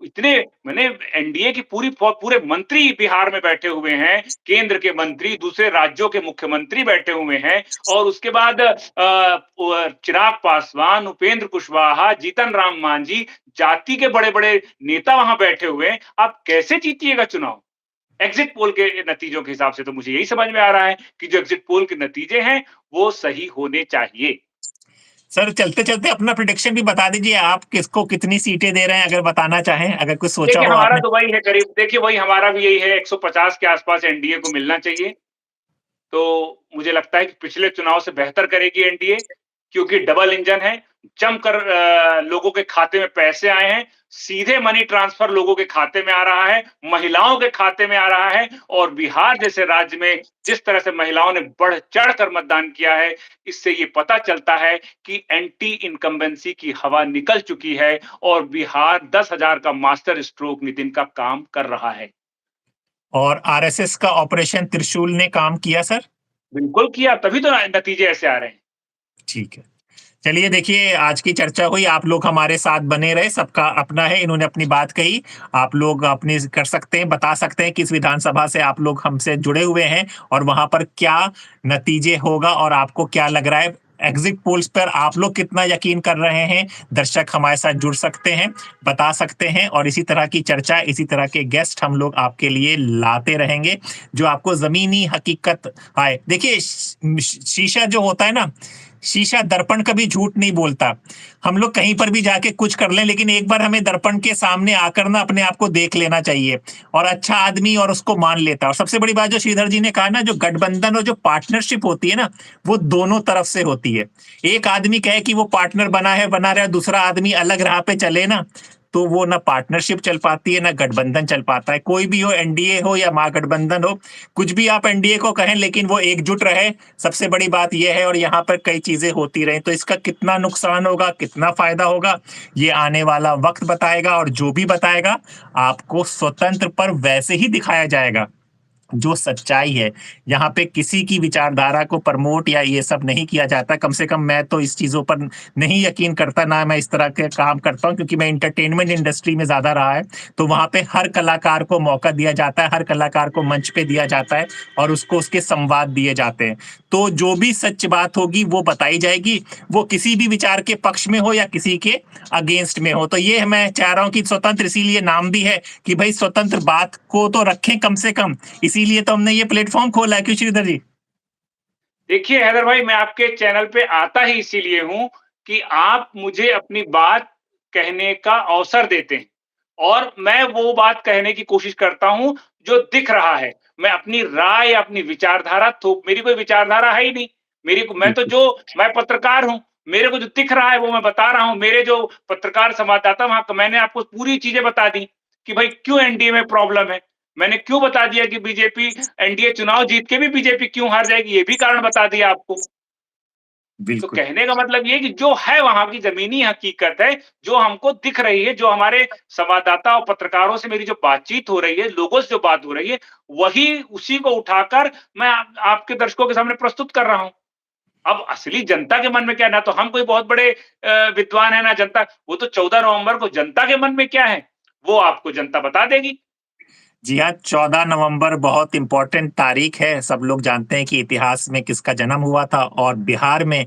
इतने मैंने एनडीए की पूरे मंत्री बिहार में बैठे हुए हैं, केंद्र के मंत्री, दूसरे राज्यों के मुख्यमंत्री बैठे हुए हैं और उसके बाद चिराग पासवान, उपेंद्र कुशवाहा, जीतन राम मांझी, जाति के बड़े-बड़े नेता वहां बैठे हुए हैं। आप कैसे जीतिएगा चुनाव? एग्जिट पोल के नतीजों के हिसाब से तो मुझे यही समझ में आ रहा है कि जो एग्जिट पोल के नतीजे हैं, वो सही होने चाहिए। सर चलते-चलते अपना प्रेडिक्शन भी बता दीजिए, आप किसको कितनी सीटें दे रहे हैं अगर बताना चाहें, अगर कुछ सोचा देखिए, हो हमारा आपने? तो वही है करीब देखिए वही हमारा भी यही है 150 के आस-पास एनडीए को मिलना चाहिए। तो मुझे लगता है कि पिछले चुनाव से बेहतर करेगी एनडीए क्योंकि डबल इंजन है, जमकर लोगों के खाते में पैसे आए हैं, सीधे मनी ट्रांसफर लोगों के खाते में आ रहा है, महिलाओं के खाते में आ रहा है और बिहार जैसे राज्य में जिस तरह से महिलाओं ने बढ़-चढ़ कर मतदान किया है, इससे ये पता चलता है कि एंटी इनकम्बेंसी की हवा निकल चुकी है और बिहार 10,000 का मास्टर स्ट्रोक नितिन का काम कर रहा है। और आरएसएस का ऑपरेशन त्रिशूल ने काम किया सर? बिल्कुल किया, तभी तो नतीजे ऐसे आ रहे हैं। ठीक है। चलिए देखिए, आज की चर्चा हुई, आप लोग हमारे साथ बने रहे, सबका अपना है, इन्होंने अपनी बात कही, आप लोग अपनी कर सकते हैं, बता सकते हैं किस विधानसभा से आप लोग हमसे जुड़े हुए हैं और वहाँ पर क्या नतीजे होगा और आपको क्या लग रहा है। एग्जिट पोल्स पर आप लोग कितना यकीन कर रहे हैं, दर्शक हमारे साथ जुड़ सकते हैं, बता सकते हैं और इसी तरह की चर्चा, इसी तरह के गेस्ट हम लोग आपके लिए लाते रहेंगे, जो आपको ज़मीनी हकीकत आए। देखिए शीशा जो होता है ना, शीशा दर्पण कभी झूठ नहीं बोलता। हम लोग कहीं पर भी जाके कुछ कर लें, लेकिन एक बार हमें दर्पण के सामने आकर ना अपने आप को देख लेना चाहिए और अच्छा आदमी और उसको मान लेता है। और सबसे बड़ी बात जो श्रीधर जी ने कहा ना, जो गठबंधन और जो पार्टनरशिप होती है ना, वो दोनों तरफ से होती है। एक आदमी कहे कि वो पार्टनर बना है, बना रहा है, दूसरा आदमी अलग राह पे चले ना, तो वो ना पार्टनरशिप चल पाती है, ना गठबंधन चल पाता है। कोई भी हो, एनडीए हो या महागठबंधन हो, कुछ भी आप एनडीए को कहें, लेकिन वो एकजुट रहे, सबसे बड़ी बात यह है। और यहाँ पर कई चीजें होती रही, तो इसका कितना नुकसान होगा, कितना फायदा होगा, ये आने वाला वक्त बताएगा। और जो भी बताएगा, आपको स्वतंत्र पर वैसे ही दिखाया जाएगा जो सच्चाई है। यहाँ पे किसी की विचारधारा को प्रमोट या ये सब नहीं किया जाता। कम से कम मैं तो इस चीज़ों पर नहीं यकीन करता, ना मैं इस तरह के काम करता हूँ, क्योंकि मैं एंटरटेनमेंट इंडस्ट्री में ज़्यादा रहा है। तो वहाँ पे हर कलाकार को मौका दिया जाता है, हर कलाकार को मंच पे दिया जाता है और उसको उसके संवाद दिए जाते हैं। तो जो भी सच बात होगी वो बताई जाएगी, वो किसी भी विचार के पक्ष में हो या किसी के अगेंस्ट में हो। तो ये मैं चाह रहा हूँ कि स्वतंत्र, इसीलिए नाम भी है कि भाई स्वतंत्र बात को तो रखें कम से कम, इसीलिए तो हमने ये प्लेटफॉर्म खोला है। क्यों श्रीधर जी? देखिए हैदर भाई, मैं आपके चैनल पे आता ही इसीलिए हूँ कि आप मुझे अपनी बात कहने का अवसर देते हैं और मैं वो बात कहने की कोशिश करता हूँ जो दिख रहा है। मैं अपनी राय, अपनी विचारधारा थोप मेरी कोई विचारधारा है ही नहीं। बिल्कुल। मैं पत्रकार हूँ, मेरे को जो दिख रहा है वो मैं बता रहा हूँ। मेरे जो पत्रकार संवाददाता वहाँ मैंने आपको पूरी चीज़ें बता दी कि भाई क्यों एनडीए में प्रॉब्लम है। मैंने क्यों बता दिया कि बीजेपी एनडीए चुनाव जीत के भी बीजेपी क्यों हार जाएगी, ये भी कारण बता दिया आपको। तो बिल्कुल। कहने का मतलब ये है कि जो है वहाँ की ज़मीनी हकीकत है, जो हमको दिख रही है, जो हमारे संवाददाता और पत्रकारों से मेरी जो बातचीत हो रही है, लोगों से जो बात हो रही है, वही उसी को उठाकर मैं आपके दर्शकों के सामने प्रस्तुत कर रहा हूँ। अब असली जनता के मन में क्या है, ना तो हम कोई बहुत बड़े विद्वान हैं, ना जनता, वो तो 14 नवंबर को जनता के मन में क्या है, वो आपको जनता बता देगी। जी हाँ, 14 नवंबर बहुत इम्पोर्टेंट तारीख है। सब लोग जानते हैं कि इतिहास में किसका जन्म हुआ था और बिहार में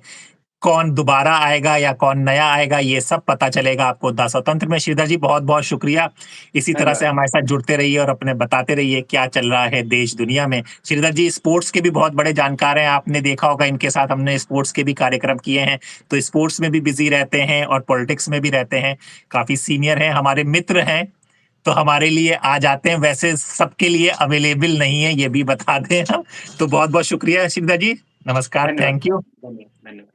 कौन दोबारा आएगा या कौन नया आएगा, ये सब पता चलेगा आपको द स्वतंत्र में। श्रीधर जी बहुत-बहुत शुक्रिया। इसी तरह से धन्यवाद। हमारे साथ जुड़ते रहिए और अपने बताते रहिए क्या चल रहा है देश दुनिया में। श्रीधर जी स्पोर्ट्स के भी बहुत बड़े जानकार हैं, आपने देखा होगा इनके साथ हमने स्पोर्ट्स के भी कार्यक्रम किए हैं। तो स्पोर्ट्स में भी बिज़ी रहते हैं और पॉलिटिक्स में भी रहते हैं। काफ़ी सीनियर हैं, हमारे मित्र हैं, तो हमारे लिए आ जाते हैं, वैसे सबके लिए अवेलेबल नहीं है, ये भी बता दें हम। तो बहुत-बहुत शुक्रिया श्रीधर जी। नमस्कार, धन्यवाद। Thank you. धन्यवाद। धन्यवाद।